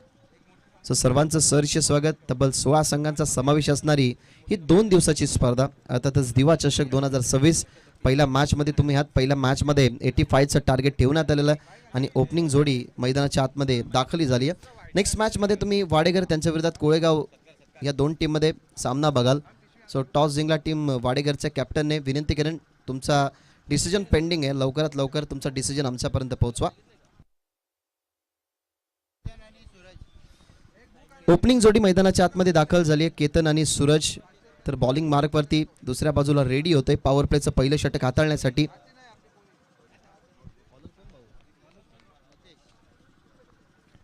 A: सो सर्वांचं सहर्ष स्वागत. तब्बल 16 संघांचा समावेश असणारी ही 2 दिवसाची स्पर्धा, अर्थातच दिवा चषक 2026. पहिल्या मॅचमध्ये तुम्ही आहात. पहिल्या मॅचमध्ये 85चं टार्गेट ठेवण्यात आलेलं आहे आणि ओपनिंग जोडी मैदानाच्या आतमध्ये दाखली झाली आहे. नेक्स्ट मॅचमध्ये तुम्ही वाडेघर त्यांच्या विरोधात कोळेगाव या 2 टीममध्ये सामना बघाल. सो टॉस जिंकला टीम वाडेघरच्या कॅप्टनने. विनंती करेन तुमचा डिसिजन पेंडिंग आहे, लवकरात लवकर तुमचा डिसिजन आमच्यापर्यंत पोहोचवा. ओपनिंग जोडी मैदानाच्या आतमध्ये दाखल झाली आहे. केतन आणि सूरज तर बॉलिंग मार्कवरती दुसऱ्या बाजूला रेडी होतोय पॉवर प्लेचं पहिलं षटक हाताळण्यासाठी.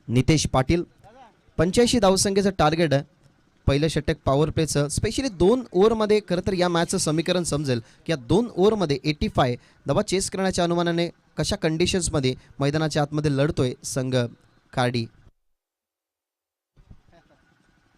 A: नितेश पाटील 85 धावसंख्येचं टार्गेट आहे. पहिलं षटक पॉवर प्लेचं. स्पेशली 2 ओव्हरमध्ये खरं तर या मॅचचं समीकरण समजेल की या 2 ओव्हरमध्ये 85 धावा चेस करण्याच्या अनुमानाने कशा कंडिशन्समध्ये मैदानाच्या आतमध्ये लढतोय संघ कार्डी.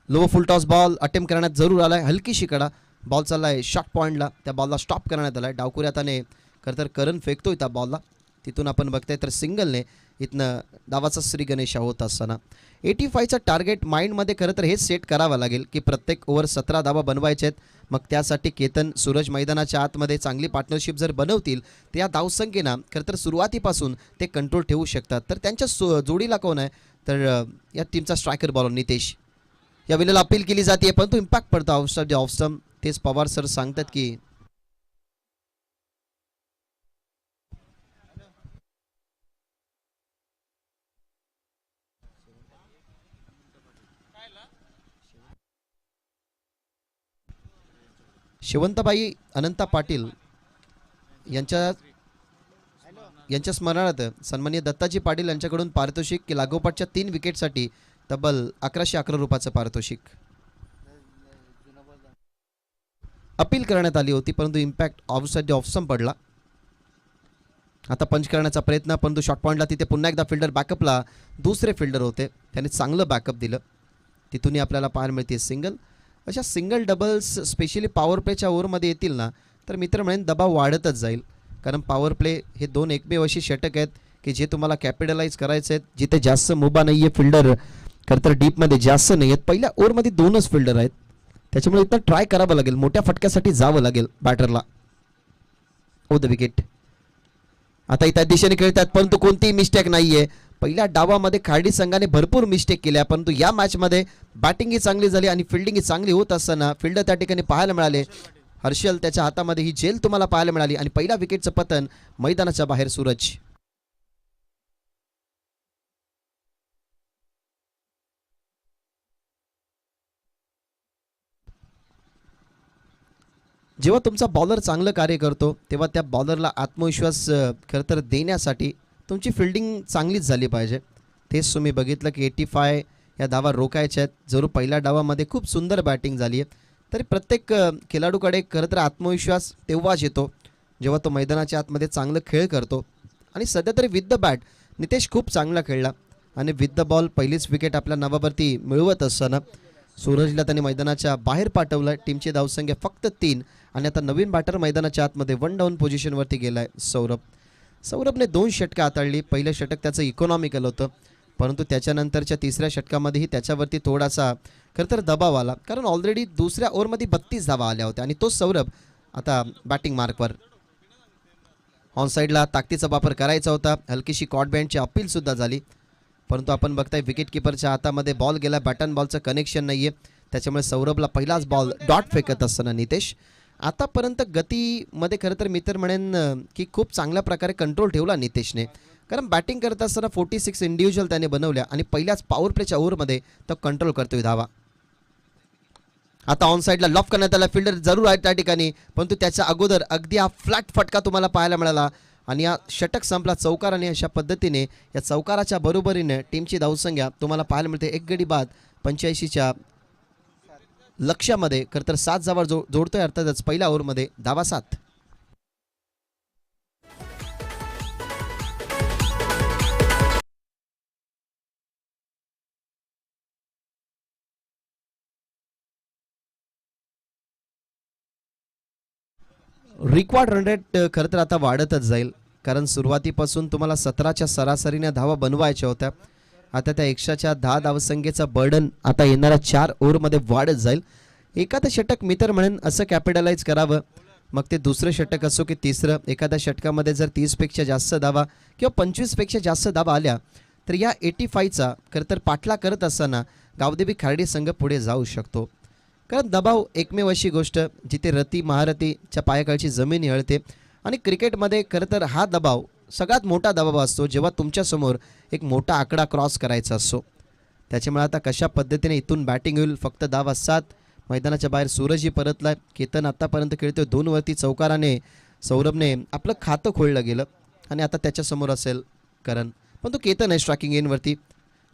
A: Low full toss ball attempt करण्यात जरूर आलाय. हलकीशी कडा बॉल चाललाय शॉर्ट पॉईंटला, त्या बॉलला स्टॉप करण्यात आलाय. डावकुऱ्याताने खरं तर करण फेकतोय त्या बॉलला, तिथून आपण बघताय तर सिंगलने इथनं डावाचा श्री गणेश होत असताना 85चा टार्गेट माइंडमध्ये खरं तर हेच सेट करावं लागेल की प्रत्येक ओव्हर 17 धावा बनवायचे आहेत. मग त्यासाठी केतन सूरज मैदानाच्या आतमध्ये चांगली पार्टनरशिप जर बनवतील तर या धावसंख्येना खरं तर सुरुवातीपासून ते कंट्रोल ठेवू शकतात. तर त्यांच्या जोडीला कोण आहे तर या टीमचा स्ट्रायकर बॉलर नितेश. या वेळेला अपील केली जाते परंतु इम्पॅक्ट पडतो ऑफ स्टंप. तेच पवार सर सांगतात की शिवंतबाई अनंता पाटील यांच्या स्मरणार्थ सन्माननीय दत्ताजी पाटील यांच्याकडून पारितोषिक की लागोपाठच्या 3 विकेटसाठी तब्बल 1111 रुपयाचं पारितोषिक अपील करण्यात आली होती, परंतु इम्पॅक्ट ऑफ स्टंप पडला. आता पंच करण्याचा प्रयत्न, परंतु शॉर्ट पॉईंटला तिथे पुन्हा एकदा फिल्डर बॅकअपला दुसरे फिल्डर होते, त्याने चांगलं बॅकअप दिलं. तिथूनही आपल्याला पाहायला मिळते सिंगल. अशा सिंगल डबल्स स्पेशली पॉवर प्लेच्या ओव्हरमध्ये येतील ना तर मित्र म्हणेन दबाव वाढतच जाईल. कारण पॉवर प्ले हे 2 एकमेव अशी षटक आहेत की जे तुम्हाला कॅपिटलाइज करायचे आहेत, जिथे जास्त मुभा नाही आहे. फिल्डर खरं तर डीपमध्ये जास्त नाही आहेत. पहिल्या ओव्हरमध्ये 2च फिल्डर आहेत, त्याच्यामुळे इथं ट्राय करावं लागेल, मोठ्या फटक्यासाठी जावं लागेल बॅटरला. ओ द विकेट. आता त्या दिशेने खेळतात परंतु कोणतीही मिस्टेक नाही आहे. पहिल्या डावामध्ये खार्डी संघाने भरपूर मिस्टेक केल्या, परंतु या मॅचमध्ये बॅटिंगही चांगली झाली आणि फिल्डिंगही चांगली होत असताना फिल्डर त्या ठिकाणी पाहायला मिळाले. हर्षल त्याच्या हातामध्ये ही जेल तुम्हाला पाहायला मिळाली आणि पहिल्या विकेटचं पतन मैदानाच्या बाहेर. सूरज जेव्हा तुमचा बॉलर चांगलं कार्य करतो तेव्हा त्या बॉलरला आत्मविश्वास खरं तर देण्यासाठी तुमची फिल्डिंग चांगलीच झाली पाहिजे. तेच तुम्ही बघितलं की 85 या धावा रोखायच्या आहेत. जरूर पहिल्या डावामध्ये खूप सुंदर बॅटिंग झाली आहे, तरी प्रत्येक खेळाडूकडे खरं तर आत्मविश्वास तेव्हाच येतो जेव्हा तो मैदानाच्या आतमध्ये चांगलं खेळ करतो. आणि सध्या तरी विथ द बॅट नितेश खूप चांगला खेळला आणि विथ द बॉल पहिलीच विकेट आपल्या नावावरती मिळवत असताना सूरजला त्यांनी मैदानाच्या बाहेर पाठवलं. टीमची धावसंख्या फक्त 3 आणि आता नवीन बॅटर मैदानाच्या आतमध्ये 1 डाऊन पोझिशनवरती गेला आहे सौरभने 2 षटकं हाताळली. पहिलं षटक त्याचं इकॉनॉमिकल होतं, परंतु त्याच्यानंतरच्या तिसऱ्या षटकामध्येही त्याच्यावरती थोडासा खरं तर दबाव आला, कारण ऑलरेडी दुसऱ्या ओव्हरमध्ये 32 धावा आल्या होत्या आणि तो सौरभ आता बॅटिंग मार्कवर. ऑन साईडला ताकदीचा वापर करायचा होता. हलकीशी कॉट बँडची अपीलसुद्धा झाली, परंतु आपण बघताय विकेट किपरच्या हातामध्ये बॉल गेला. बॅट अँड बॉलचं कनेक्शन नाही आहे, त्याच्यामुळे सौरभला पहिलाच बॉल डॉट फेकत असताना नितेश. आतापर्यंत गतीमध्ये खरं तर मित्र म्हणेन की खूप चांगल्या प्रकारे कंट्रोल ठेवला नितेशने, कारण बॅटिंग करत असताना 46 इंडिव्हिज्युअल त्याने बनवल्या आणि पहिल्याच पॉवर प्लेच्या ओव्हरमध्ये तो कंट्रोल करतोय धावा. आता ऑन साईडला लॉफ करण्यात आला, फिल्डर जरूर आहे त्या ठिकाणी, परंतु त्याच्या अगोदर अगदी हा फ्लॅट फटका तुम्हाला पाहायला मिळाला आणि हा षटक संपला चौकार. आणि अशा पद्धतीने या चौकाराच्या बरोबरीने टीमची धावसंख्या तुम्हाला पाहायला मिळते. एक गडी बाद 85च्या लक्ष्यामध्ये खरं तर 7 धावा जोडतोय. अर्थातच पहिल्या ओव्हरमध्ये धावा 7. रिक्वायर्ड रन रेट खरं तर आता वाढतच जाईल, कारण सुरुवातीपासून तुम्हाला 17च्या सरासरीने धावा बनवायच्या होत्या. आता त्या 110 धावसंख्येचा बर्डन आता येणाऱ्या 4 ओव्हरमध्ये वाढत जाईल. एखादं षटक मी तर म्हणेन असं कॅपिटलाइज करावं, मग ते दुसरं षटक असो की तिसरं. एखाद्या षटकामध्ये जर 30पेक्षा जास्त धावा किंवा 25पेक्षा जास्त धावा आल्या तर या 85चा खरं तर पाठला करत असताना गावदेवी खार्डी संघ पुढे जाऊ शकतो. कारण दबाव एकमेव अशी गोष्ट जिथे रती महारथीच्या पायाखालची जमीन हळते. आणि क्रिकेटमध्ये खरं तर हा दबाव सगळ्यात मोठा दबाव असतो जेव्हा तुमच्यासमोर एक मोठा आकडा क्रॉस करायचा असतो. त्याच्यामुळे आता कशा पद्धतीने इथून बॅटिंग होईल. फक्त धावा 7. मैदानाच्या बाहेर सूरजही परतलाय. केतन आत्तापर्यंत खेळतोय 2 वरती चौकाराने. सौरभने आपलं खातं खोललं गेलं आणि आता त्याच्यासमोर असेल करण, पण तो केतन आहे स्ट्रायकिंग एनवरती.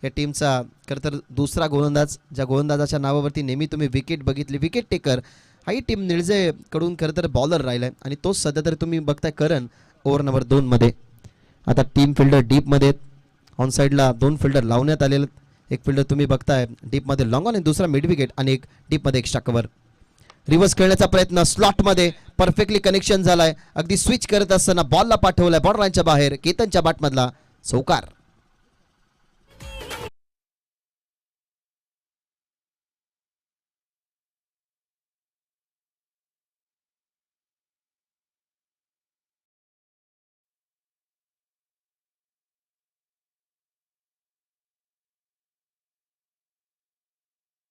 A: या टीमचा खरं तर दुसरा गोलंदाज, ज्या गोलंदाजाच्या नावावरती नेहमी तुम्ही विकेट बघितली, विकेट टेकर, हाही टीम निळजेकडून खरं तर बॉलर राहिला आहे. आणि तोच सध्या तर तुम्ही बघताय करण ओव्हर नंबर 2मध्ये. आता टीम फिल्डर डीपमध्ये, ऑन साईडला 2 फिल्डर लावण्यात आलेले. एक फिल्डर तुम्ही बघताय डीपमध्ये लॉंग ऑन आणि दुसरा मिड विकेट आणि एक डीपमध्ये एक्स्ट्रा कव्हर. रिव्हर्स खेळण्याचा प्रयत्न स्लॉटमध्ये परफेक्टली कनेक्शन झालाय. अगदी स्विच करत असताना बॉलला पाठवलाय बॉर्डर लाईनच्या बाहेर. केतनच्या बॅटमधला चौकार.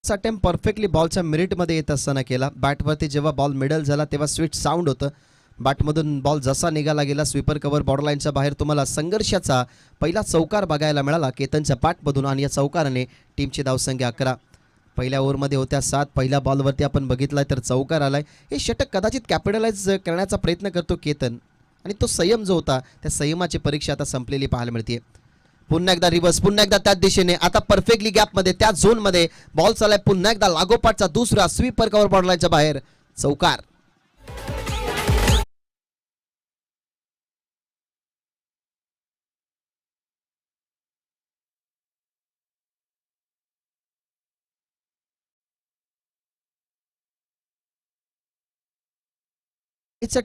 A: अटेम्प्ट परफेक्टली बॉलच्या मिरिटमध्ये येत असताना केला. बॅटवरती जेव्हा बॉल मिडल झाला तेव्हा स्वीट साऊंड होतं. बॅटमधून बॉल जसा निघाला गेला स्वीपर कव्हर बॉर्डरलाईनच्या बाहेर. तुम्हाला संघर्षाचा पहिला चौकार बघायला मिळाला केतनच्या बॅटमधून आणि या चौकाराने टीमची धावसंख्या 11. पहिल्या ओव्हरमध्ये होत्या 7. पहिल्या बॉलवरती आपण बघितलाय तर चौकार आलाय. हे षटक कदाचित कॅपिटलाइज करण्याचा प्रयत्न करतो केतन आणि तो संयम जो होता त्या संयमाची परीक्षा आता संपलेली पाहायला मिळते. पुन्हा एकदा रिव्हर्स, पुन्हा एकदा त्याच दिशेने, आता परफेक्टली गॅपमध्ये त्या झोनमध्ये बॉल चालाय. पुन्हा एकदा लागोपाठचा दुसरा स्वीपर कव्हर बॉर्डरलाईनच्या बाहेर चौकार.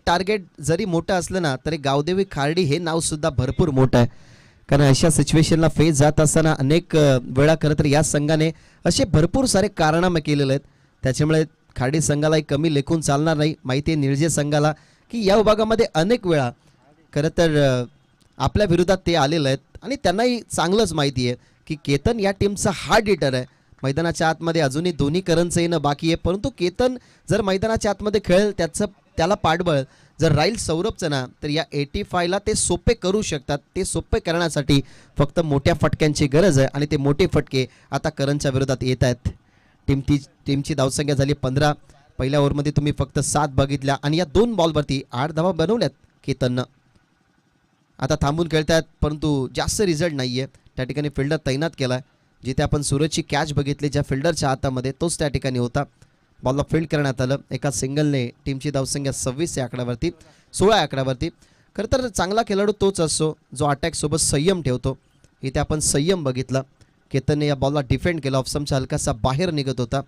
A: टार्गेट जरी मोठं असलं ना तरी गावदेवी खार्डी हे नाव सुद्धा भरपूर मोठं आहे. कारण अशा सिच्युएशनला फेस जात असताना अनेक वेळा खरं तर या संघाने असे भरपूर सारे कारनामे केलेले आहेत. त्याच्यामुळे खार्डी संघालाही कमी लेखून चालणार नाही. माहिती आहे निळजे संघाला की या विभागामध्ये अनेक वेळा खरं तर आपल्या विरोधात ते आलेले आहेत आणि त्यांनाही चांगलंच माहिती आहे की केतन या टीमचा हार्ड हिटर आहे. मैदानाच्या आतमध्ये अजूनही दोन्ही करनचं येणं बाकी आहे, परंतु केतन जर मैदानाच्या आतमध्ये खेळेल त्याला पाठबळ जर राहील सौरभचं ना तर या 85ला ते सोपे करू शकतात. ते सोपे करण्यासाठी फक्त मोठ्या फटक्यांची गरज आहे आणि ते मोठे फटके आता करणच्या विरोधात येत आहेत. टीमची धावसंख्या झाली 15. पहिल्या ओव्हरमध्ये तुम्ही फक्त 7 बघितल्या आणि या 2 बॉलवरती 8 धावा बनवल्यात केतननं. आता थांबून खेळतात परंतु जास्त रिझल्ट नाही आहे. त्या ठिकाणी फिल्डर तैनात केला आहे. जिथे आपण सूरजची कॅच बघितली ज्या फिल्डरच्या हातामध्ये तोच त्या ठिकाणी होता. बॉलला फील्ड करण्यात आलं. एका सिंगलने टीमची धावसंख्या 26 या आकड्यावरती, 16 या आकड्यावरती. खरं तर चांगला खेळाडू तोच असतो जो अटॅकसोबत संयम ठेवतो. इथे आपण संयम बघितला. केतनने या बॉलला डिफेंड केला. ऑफसमचा हलकासा बाहेर निघत होता.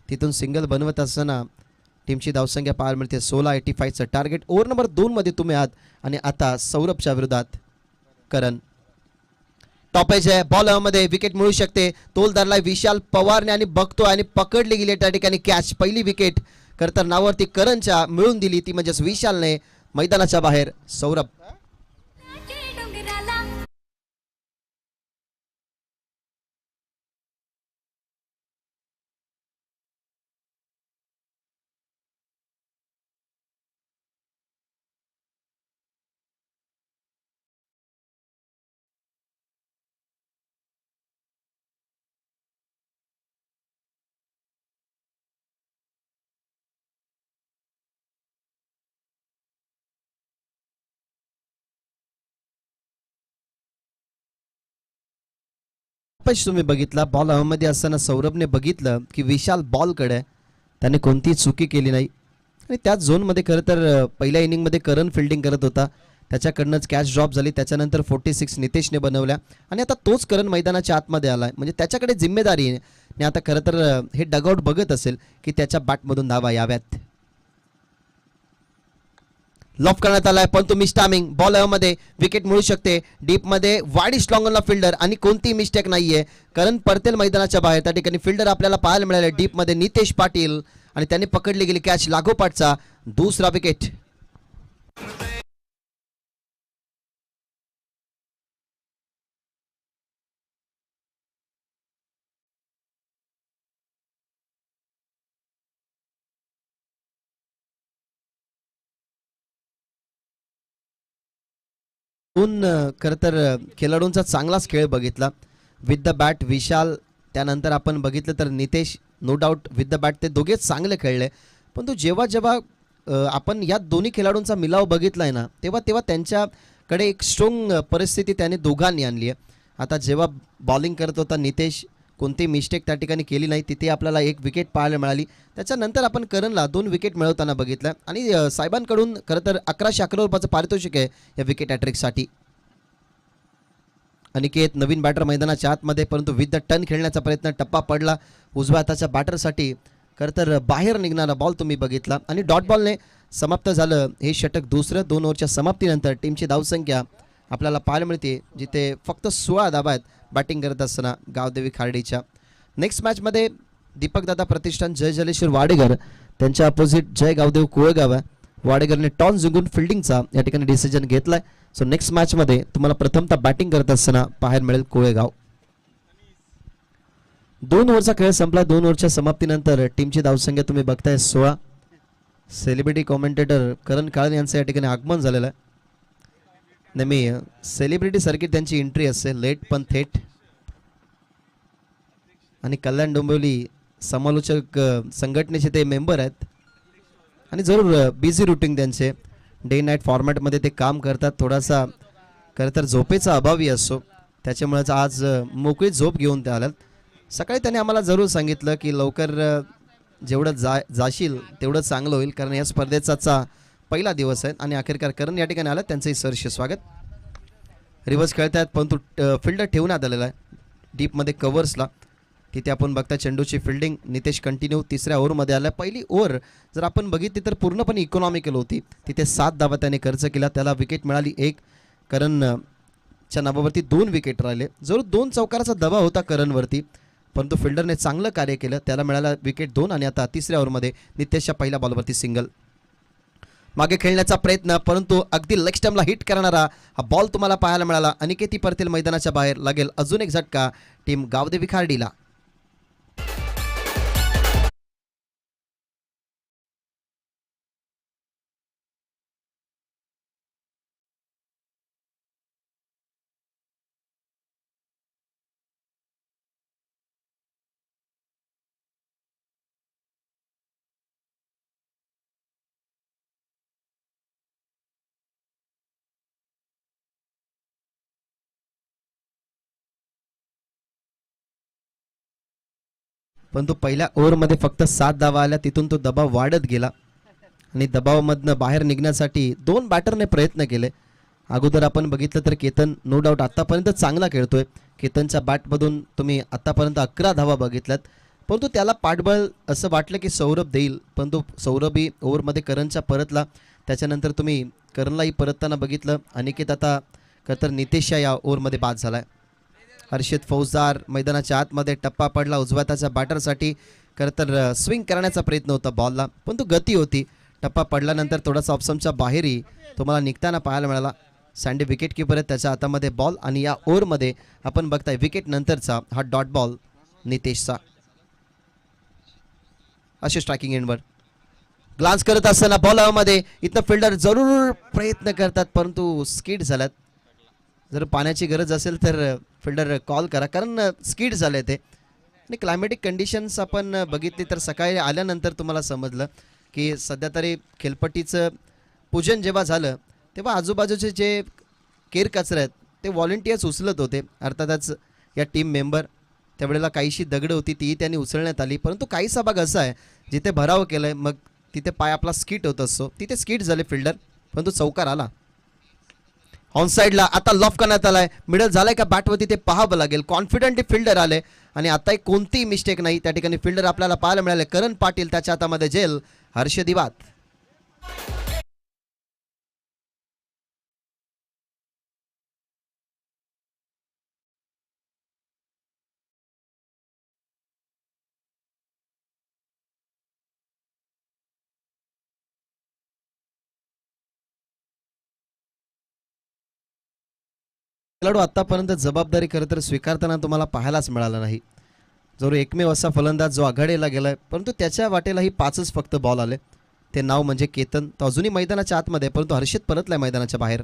A: तिथून सिंगल बनवत असताना टीमची धावसंख्या पाहायला मिळते 16. 85चं टार्गेट ओव्हर नंबर 2मध्ये तुम्ही आहात आणि आता सौरभच्या विरोधात करण. टॉपेज आहे बॉलमध्ये विकेट मिळू शकते. तोल धरलाय विशाल पवारने आणि बघतोय आणि पकडली गेली त्या ठिकाणी कॅच. पहिली विकेट खरं तर नावावरती करणच्या मिळून दिली ती म्हणजेच विशालने. मैदानाच्या बाहेर सौरभ. स्टॉपेज तुम्ही बघितला. बॉल हवेमध्ये असताना सौरभने बघितलं की विशाल बॉलकडे आहे. त्याने कोणतीही चुकी केली नाही आणि त्याच झोनमध्ये खरं तर पहिल्या इनिंगमध्ये करण फिल्डिंग करत होता, त्याच्याकडनंच कॅच ड्रॉप झाली. त्याच्यानंतर 46 नितेशने बनवल्या आणि आता तोच करण मैदानाच्या आतमध्ये आला आहे, म्हणजे त्याच्याकडे जिम्मेदारी आहे. आणि आता खरं तर हे डगआउट बघत असेल की त्याच्या बॅटमधून धावा याव्यात. लॉफ करण्यात आलाय पण तो मिस टायमिंग. बॉल हवेमध्ये, विकेट मिळू शकते. डीपमध्ये वाईड स्लॉंगनला फिल्डर आणि कोणतीही मिस्टेक नाहीये. करण परतेल मैदानाच्या बाहेर. त्या ठिकाणी फिल्डर आपल्याला पाहायला मिळाले डीपमध्ये नितेश पाटील आणि त्याने पकडली गेली कॅच लागोपाठचा दुसरा विकेट. खरं तर खेळाडूंचा चांगलाच खेळ बघितला. विथ द बॅट विशाल, त्यानंतर आपण बघितलं तर Nitesh, no doubt with the bat ते दोघेच चांगले खेळले. पण तो जेव्हा जेव्हा आपण या दोन्ही खेळाडूंचा मिलाव बघितला आहे ना, तेव्हा तेव्हा त्यांच्याकडे एक स्ट्रॉंग परिस्थिती त्याने दोघांनी आणली आहे. आता जेव्हा बॉलिंग करत होता नितेश, कोणती मिस्टेक त्या ठिकाणी केली नाही, तिथे आपल्याला एक विकेट पाहायला मिळाली. त्याच्यानंतर आपण करणला 2 विकेट मिळवताना बघितलं आणि साहेबांकडून खरं तर 1111 रुपयाचं पारितोषिक आहे या विकेट हॅट्रिकसाठी. अनिकेत नवीन बॅटर मैदानाच्या आतमध्ये, परंतु विथ द टर्न खेळण्याचा प्रयत्न, टप्पा पडला उजव्या हाताच्या बॅटरसाठी. खरं तर बाहेर निघणारा बॉल तुम्ही बघितला आणि डॉट बॉलने समाप्त झालं हे षटक. दुसरं 2 ओव्हरच्या समाप्तीनंतर टीमची धावसंख्या आपल्याला पाहायला मिळते, जिथे फक्त 16 धावा आहेत बॅटिंग करत असताना गावदेवी खार्डीच्या. नेक्स्ट मॅचमध्ये दीपकदादा प्रतिष्ठान जय जलेश्वर वाडेकर, त्यांच्या अपोजिट जय गावदेव कोळेगाव आहे. वाडेकरने टॉस जिंकून फिल्डिंगचा या ठिकाणी डिसिजन घेतलाय. सो नेक्स्ट मॅचमध्ये तुम्हाला प्रथमतः बॅटिंग करत असताना पाहायला मिळेल कोळेगाव. 2 ओव्हरचा खेळ संपला. 2 ओव्हरच्या समाप्तीनंतर टीमची धावसंख्या तुम्ही बघताय 16. सेलिब्रिटी कॉमेंटेटर करण काळन यांचं या ठिकाणी आगमन झालेलं आहे. नेहमी सेलिब्रिटी सर्किट त्यांची एंट्री असते, लेट पण थेट. आणि कल्याण डोंबिवली समालोचक संघटनेचे ते मेंबर आहेत आणि जरूर बिझी रुटीन त्यांचे, डे नाईट फॉर्मॅटमध्ये ते काम करतात. थोडासा खरं तर झोपेचा अभावी असतो, त्याच्यामुळेच आज मोकळी झोप घेऊन ते आल्यात. सकाळी त्यांनी आम्हाला जरूर सांगितलं की लवकर जेवढं जाशील तेवढं चांगलं होईल, कारण या स्पर्धेचा पहिला दिवस आहे. आणि अखेरकार करण या ठिकाणी आलं, त्यांचंही सहर्ष स्वागत. रिव्हर्स खेळत आहेत परंतु फिल्डर ठेवण्यात आलेला आहे डीपमध्ये कव्हर्सला. तिथे आपण बघता चेंडूची फिल्डिंग. नितेश कंटिन्यू तिसऱ्या ओव्हरमध्ये आला. पहिली ओव्हर जर आपण बघितली तर पूर्णपणे इकॉनॉमिकल होती. तिथे 7 धावा त्याने खर्च केला, त्याला विकेट मिळाली 1. करणच्या नावावरती 2 विकेट राहिले. जरूर 2 चौकाराचा दबाव होता करणवरती, परंतु फिल्डरने चांगलं कार्य केलं, त्याला मिळाला विकेट 2. आणि आता तिसऱ्या ओव्हरमध्ये नितेशच्या पहिल्या बॉलवरती सिंगल. मागे खेळण्याचा प्रयत्न, परंतु अगदी लेग स्टंपला हिट करणारा हा बॉल तुम्हाला पाहायला मिळाला. अनिकेती परतील मैदानाच्या बाहेर. लागेल अजून एक झटका टीम गावदेवी खार्डीला. परंतु पहिल्या ओव्हरमध्ये फक्त 7 धावा आल्या, तिथून तो दबाव वाढत गेला आणि दबावामधनं बाहेर निघण्यासाठी 2 बॅटरने प्रयत्न केले. अगोदर आपण बघितलं तर केतन नो डाऊट आत्तापर्यंत चांगला खेळतोय. केतनच्या बॅटमधून तुम्ही आत्तापर्यंत 11 धावा बघितल्यात, परंतु त्याला पाठबळ असं वाटलं की सौरभ देईल, परंतु सौरभही ओव्हरमध्ये करणच्या परतला. त्याच्यानंतर तुम्ही करणलाही परतताना बघितलं. अनिकेत आता खरं तर नितेशच्या या ओव्हरमध्ये बाद झाला आहे. हर्षित फौजदार मैदानाच्या आतमध्ये, टप्पा पडला उजव्या हाताच्या बॅटरसाठी. खरं तर स्विंग करण्याचा प्रयत्न होता बॉलला, पण तो गती होती. टप्पा पडल्यानंतर थोडासा ऑप्शनच्या बाहेरही तुम्हाला निघताना पाहायला मिळाला. सँडी विकेट किपर आहे, त्याच्या हातामध्ये बॉल. आणि या ओव्हरमध्ये आपण बघताय विकेट नंतरचा हा डॉट बॉल नितेशचा. असे स्ट्रायकिंग एंडवर ग्लान्स करत असताना बॉल हवेमध्ये. इथं फिल्डर जरूर प्रयत्न करतात, परंतु स्किड झाल्यात. जर पाण्याची गरज असेल तर फिल्डर कॉल करा, कारण स्किड झाले ते. आणि क्लायमॅटिक कंडिशन्स आपण बघितली तर सकाळी आल्यानंतर तुम्हाला समजलं की सध्या तरी खेळपट्टीचं पूजन जेव्हा झालं तेव्हा आजूबाजूचे जे केर कचरे आहेत ते व्हॉलंटियर्स उचलत होते, अर्थातच या टीम मेंबर. त्यावेळेला काहीशी दगड होती तीही त्यांनी उचलण्यात आली, परंतु काहीसा भाग असा आहे जिथे भराव केलाय, मग तिथे पाय आपला स्किट होत असतो, तिथे स्किट झाले फिल्डर, परंतु चौकार आला. ऑन साईडला आता लॉफ करण्यात आलाय, मिडल झालाय का बॅटवरती ते पाहावं लागेल. कॉन्फिडंटली फिल्डर आले आणि आता कोणतीही मिस्टेक नाही त्या ठिकाणी. फिल्डर आपल्याला पाहायला मिळाले करण पाटील, त्याच्या हातामध्ये जेल, हर्ष दिवात. खेळाडू आतापर्यंत जबाबदारी खरं तर स्वीकारताना तुम्हाला पाहायलाच मिळाला नाही. जो एकमेव असा फलंदाज जो आघाडीला गेलाय, परंतु त्याच्या वाटेलाही 5च फक्त बॉल आले. ते नाव म्हणजे केतन. तो अजूनही मैदानाच्या आतमध्ये, परंतु हर्षित परतलाय मैदानाच्या बाहेर.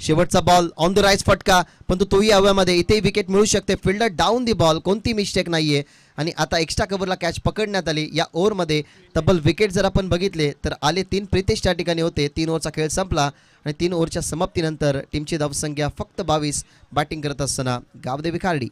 A: शेवटचा बॉल ऑन द राईट फटका, परंतु तोही हव्यामध्ये. इथेही विकेट मिळू शकते. फिल्डर डाऊन दी बॉल, कोणती मिस्टेक नाहीये. आणि आता एक्स्ट्रा कव्हरला कॅच पकडण्यात आली. या ओव्हरमध्ये तब्बल विकेट जर आपण बघितले तर आले 3. प्रितेश त्या ठिकाणी होते. 3 ओव्हरचा खेळ संपला आणि 3 ओव्हरच्या समाप्तीनंतर टीमची धावसंख्या फक्त 22. बॅटिंग करत असताना गावदेवी खार्डी.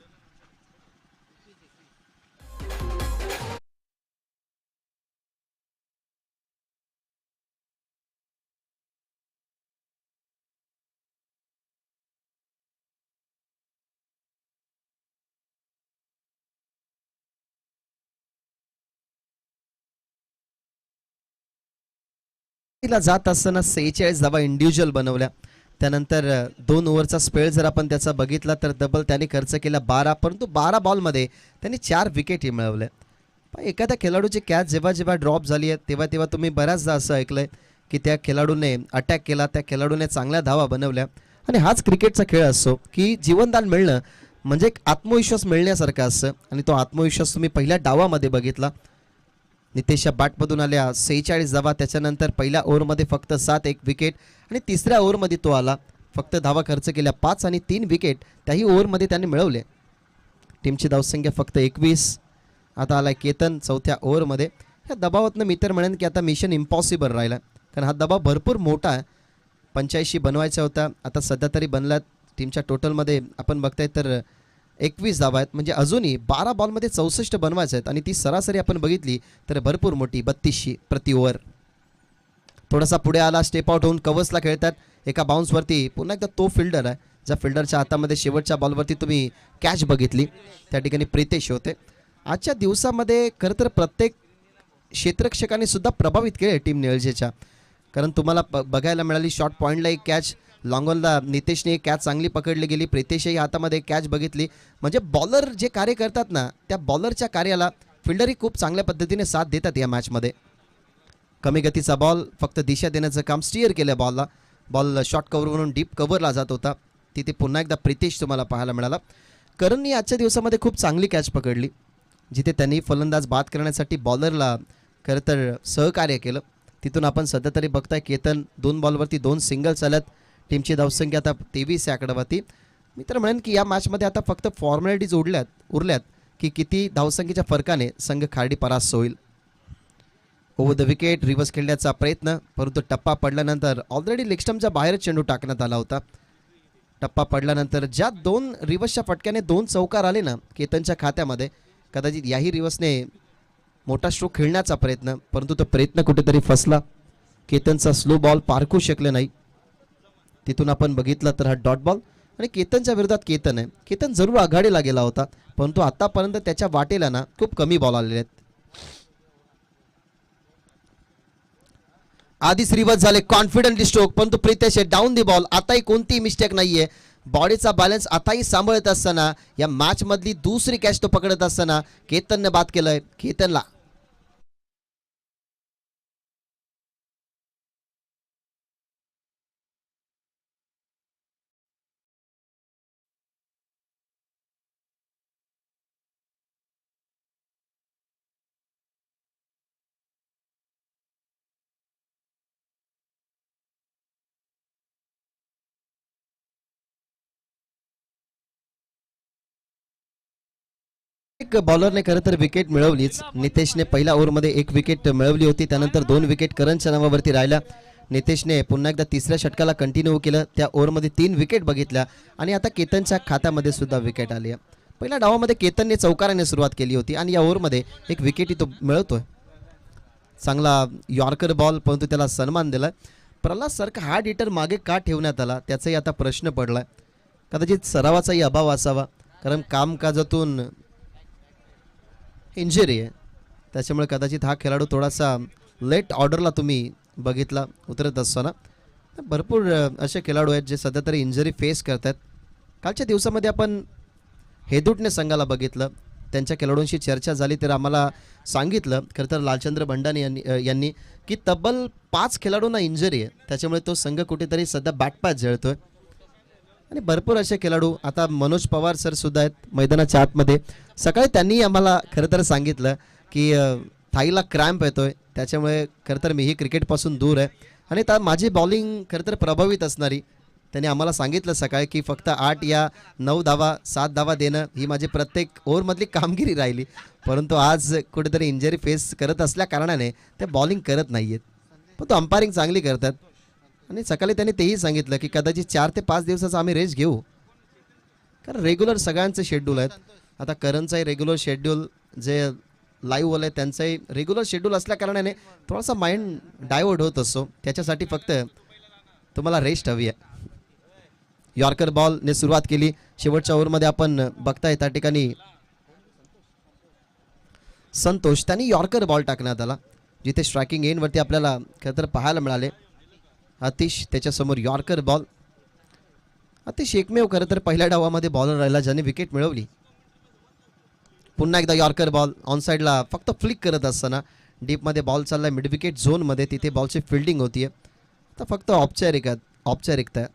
A: ला जात असताना 46 धावा इंडिव्हिज्युअल बनवल्या. त्यानंतर 2 ओव्हरचा स्पेल जर आपण त्याचा बघितला तर डबल त्याने खर्च केला 12, परंतु 12 बॉलमध्ये त्यांनी 4 विकेटही मिळवल्या. एखाद्या खेळाडूची कॅच जेव्हा जेव्हा ड्रॉप झाली आहे तेव्हा तेव्हा तुम्ही बऱ्याचदा असं ऐकलंय की त्या खेळाडूने अटॅक केला, त्या खेळाडूने चांगल्या धावा बनवल्या. आणि हाच क्रिकेटचा खेळ असतो की जीवनदान मिळणं म्हणजे एक आत्मविश्वास मिळण्यासारखं असतं. आणि तो आत्मविश्वास तुम्ही पहिल्या डावामध्ये बघितला. नितेशच्या बॅटमधून आल्या 46 धावा. त्याच्यानंतर पहिल्या ओव्हरमध्ये फक्त 7, 1 विकेट. आणि तिसऱ्या ओव्हरमध्ये तो आला, फक्त धावा खर्च केल्या 5 आणि 3 विकेट त्याही ओव्हरमध्ये त्याने मिळवले. टीमची धावसंख्या फक्त 21. आता आलाय केतन चौथ्या ओव्हरमध्ये. या दबावातनं मी तर म्हणेन की आता मिशन इम्पॉसिबल राहिला, कारण हा दबाव भरपूर मोठा आहे. 85 बनवायचा होता, आता सध्या तरी बनला. टीमच्या टोटलमध्ये आपण बघताय तर 21 धावा आहेत, म्हणजे अजूनही 12 बॉलमध्ये 64 बनवायचे आहेत. आणि ती सरासरी आपण बघितली तर भरपूर मोठी 32 प्रति ओव्हर. थोडासा पुढे आला, स्टेप आउट होऊन कव्हर्सला खेळतात. एका बाउन्सवरती पुन्हा एकदा तो फिल्डर आहे ज्या फिल्डरच्या हातामध्ये शेवटच्या बॉलवरती तुम्ही कॅच बघितली, त्या ठिकाणी प्रितेश होते. आजच्या दिवसामध्ये खरं तर प्रत्येक क्षेत्ररक्षकाने सुद्धा प्रभावित केले टीम निळजेच्या, कारण तुम्हाला बघायला मिळाली शॉर्ट पॉईंटला एक कॅच, लॉंगॉनला नितेशने एक कॅच चांगली पकडली गेली, प्रितेशही हातामध्ये कॅच बघितली. म्हणजे बॉलर जे कार्य करतात ना, त्या बॉलरच्या कार्याला फिल्डरही खूप चांगल्या पद्धतीने साथ देतात या मॅचमध्ये. कमी गतीचा बॉल फक्त दिशा देण्याचं काम स्टिअर केलं बॉलला. बॉल शॉर्ट कव्हरवरून डीप कव्हरला जात होता, तिथे पुन्हा एकदा प्रितेश तुम्हाला पाहायला मिळाला. करणनी आजच्या दिवसामध्ये खूप चांगली कॅच पकडली, जिथे त्यांनी फलंदाज बाद करण्यासाठी बॉलरला खरं तर सहकार्य केलं. तिथून आपण सध्या तरी बघताय केतन 2 बॉलवरती 2 सिंगल्स आल्यात. टीमची धावसंख्या आता 23 आकडावरती. मी तर म्हणेन की या मॅचमध्ये आता फक्त फॉर्मॅलिटीज उरल्यात की किती धावसंख्येच्या फरकाने संघ खार्डी परास्त होईल. ओव्हर द विकेट रिव्हर्स खेळण्याचा प्रयत्न, परंतु टप्पा पडल्यानंतर ऑलरेडी लेगस्टम्पच्या बाहेरच चेंडू टाकण्यात आला होता. टप्पा पडल्यानंतर ज्या 2 रिव्हर्सच्या फटक्याने 2 चौकार आले ना केतनच्या खात्यामध्ये, कदाचित याही रिव्हर्सने मोठा स्ट्रोक खेळण्याचा प्रयत्न, परंतु तो प्रयत्न कुठेतरी फसला. केतनचा स्लो बॉल पारखू शकले नाही. तिथून आपण बघितलं तर हा डॉट बॉल. आणि केतनच्या विरोधात केतन आहे. केतन जरूर आघाडीला गेला होता, परंतु आतापर्यंत त्याच्या वाटेला ना खूप कमी बॉल आलेले आहेत. आधीच रिव्हर्स झाले कॉन्फिडंटली स्ट्रोक, परंतु प्रितेश डाऊन दी बॉल. आताही कोणतीही मिस्टेक नाहीये. बॉडीचा बॅलन्स आताही सांभाळत असताना या मॅच मधली दुसरी कॅच तो पकडत असताना केतनने बाद केलंय. केतनला एक बॉलरने खरं तर विकेट मिळवलीच. नितेशने पहिल्या ओव्हरमध्ये 1 विकेट मिळवली होती, त्यानंतर 2 विकेट करणच्या नावावरती राहिल्या. नितेशने पुन्हा एकदा तिसऱ्या षटकाला कंटिन्यू केलं, त्या ओव्हरमध्ये 3 विकेट बघितल्या आणि आता केतनच्या खात्यामध्ये सुद्धा विकेट आली आहे. पहिल्या डावामध्ये केतनने चौकाराने सुरुवात केली होती आणि या ओव्हरमध्ये एक विकेटही तो मिळवतोय. चांगला यॉर्कर बॉल, परंतु त्याला सन्मान दिलाय. प्रल्हाद सरका हार्ड हिटर मागे का ठेवण्यात आला त्याचाही आता प्रश्न पडलाय. कदाचित सरावाचाही अभाव असावा, कारण कामकाजातून इंजरी आहे, त्याच्यामुळे कदाचित हा खेळाडू थोडासा लेट ऑर्डरला तुम्ही बघितला उतरत असताना. भरपूर असे खेळाडू आहेत जे सध्या तरी इंजरी फेस करतात. कालच्या दिवसामध्ये आपण हेदूटने संघाला बघितलं, त्यांच्या खेळाडूंशी चर्चा झाली तर आम्हाला सांगितलं खरं तर लालचंद्र भंडारी यांनी की तब्बल 5 खेळाडूंना इंजरी आहे, त्याच्यामुळे तो संघ कुठेतरी सध्या बॅकपॅच झेलतोय. आणि भरपूर असे खेळाडू, आता मनोज पवार सर सुद्धा आहेत मैदानाच्या आतमध्ये. सकाळी त्यांनी आम्हाला खरं तर सांगितलं की थाईला क्रॅम्प येतोय, त्याच्यामुळे खरं तर मीही क्रिकेटपासून दूर आहे आणि माझी बॉलिंग खरं तर प्रभावित असणारी. त्यांनी आम्हाला सांगितलं सकाळी की फक्त 8 या 9 धावा 7 धावा देणं ही माझी प्रत्येक ओव्हरमधली कामगिरी राहिली, परंतु आज कुठेतरी इंजरी फेस करत असल्या कारणाने ते बॉलिंग करत नाही आहेत, पण तो अंपायरिंग चांगली करतात. आणि सकाळी त्यांनी तेही सांगितलं की कदाचित 4 ते 5 दिवसाचा आम्ही रेस्ट घेऊ, कारण रेग्युलर सगळ्यांचे शेड्यूल आहेत. आता करणचाही रेग्युलर शेड्यूल, जे लाईव्ह वाले त्यांचाही रेग्युलर शेड्यूल असल्या कारणाने थोडासा माइंड डायवर्ट होत असतो, त्याच्यासाठी फक्त तुम्हाला रेस्ट हवी आहे. यॉर्कर बॉलने सुरुवात केली. शेवटच्या ओव्हरमध्ये आपण बघताय त्या ठिकाणी संतोष त्यांनी यॉर्कर बॉल टाकण्यात आला, जिथे स्ट्रायकिंग एंडवरती आपल्याला खरं तर पाहायला मिळाले. आतिश त्याच्यासमोर यॉर्कर बॉल. आतिश एकमेव खरं तर पहिल्या डावामध्ये बॉलर राहिला ज्याने विकेट मिळवली. पुन्हा एकदा यॉर्कर बॉल ऑन साईडला फक्त फ्लिक करत असताना डीपमध्ये बॉल चालला मिड विकेट झोनमध्ये, तिथे बॉलची फिल्डिंग होतीये. तर फक्त औपचारिकता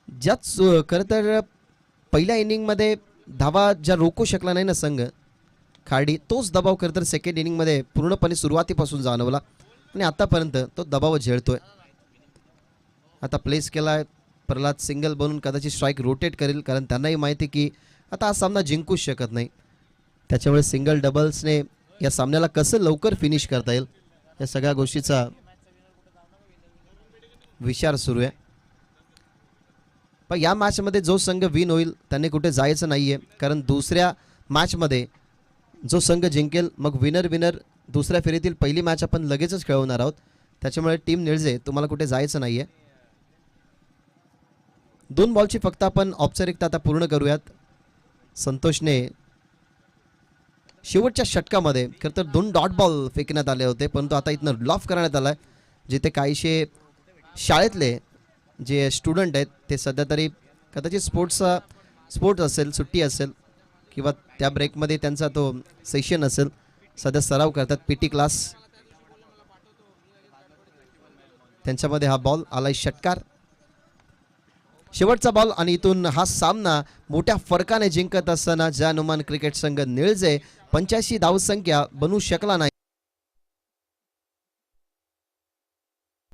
A: ज्याच खरं तर पहिल्या इनिंगमध्ये धावा ज्या रोखू शकला नाही ना संघ खाडी, तोच दबाव खरं तर सेकंड इनिंगमध्ये पूर्णपणे सुरुवातीपासून जाणवला आणि आतापर्यंत तो दबाव झेलतोय. आता प्लेस केला आहे प्रल्हाद, सिंगल बनून कदाचित स्ट्राईक रोटेट करेल, कारण त्यांनाही माहिती की आता हा सामना जिंकूच शकत नाही, त्याच्यामुळे सिंगल डबल्सने या सामन्याला कसं लवकर फिनिश करता येईल या सगळ्या गोष्टीचा विचार सुरू आहे. पण या मॅचमध्ये जो संघ विन होईल त्यांनी कुठे जायचं नाही आहे, कारण दुसऱ्या मॅचमध्ये जो संघ जिंकेल मग विनर दुसऱ्या फेरीतील पहिली मॅच आपण लगेचच खेळवणार आहोत, त्याच्यामुळे टीम निळजे तुम्हाला कुठे जायचं नाही आहे. 2 बॉलची फक्त आपण औपचारिकता आता पूर्ण करूयात. संतोषने शेवटच्या षटकामध्ये खरं तर 2 डॉट बॉल फेकण्यात आले होते, परंतु आता इथनं लॉफ करण्यात आला आहे, जिथे काहीशे शाळेतले जे स्टुडंट आहेत ते सध्या तरी कदाचित स्पोर्ट्स असेल, सुट्टी असेल किंवा त्या ब्रेकमध्ये त्यांचा तो सेशन असेल, सध्या सराव करतात, पीटी क्लास. त्यांच्यामध्ये हा बॉल आलाय षटकार, शेवटचा बॉल आणि इथून हा सामना मोठ्या फरकाने जिंकत असताना जानुमान क्रिकेट संघ निळजे 85 धावसंख्या बनवू शकला नाही.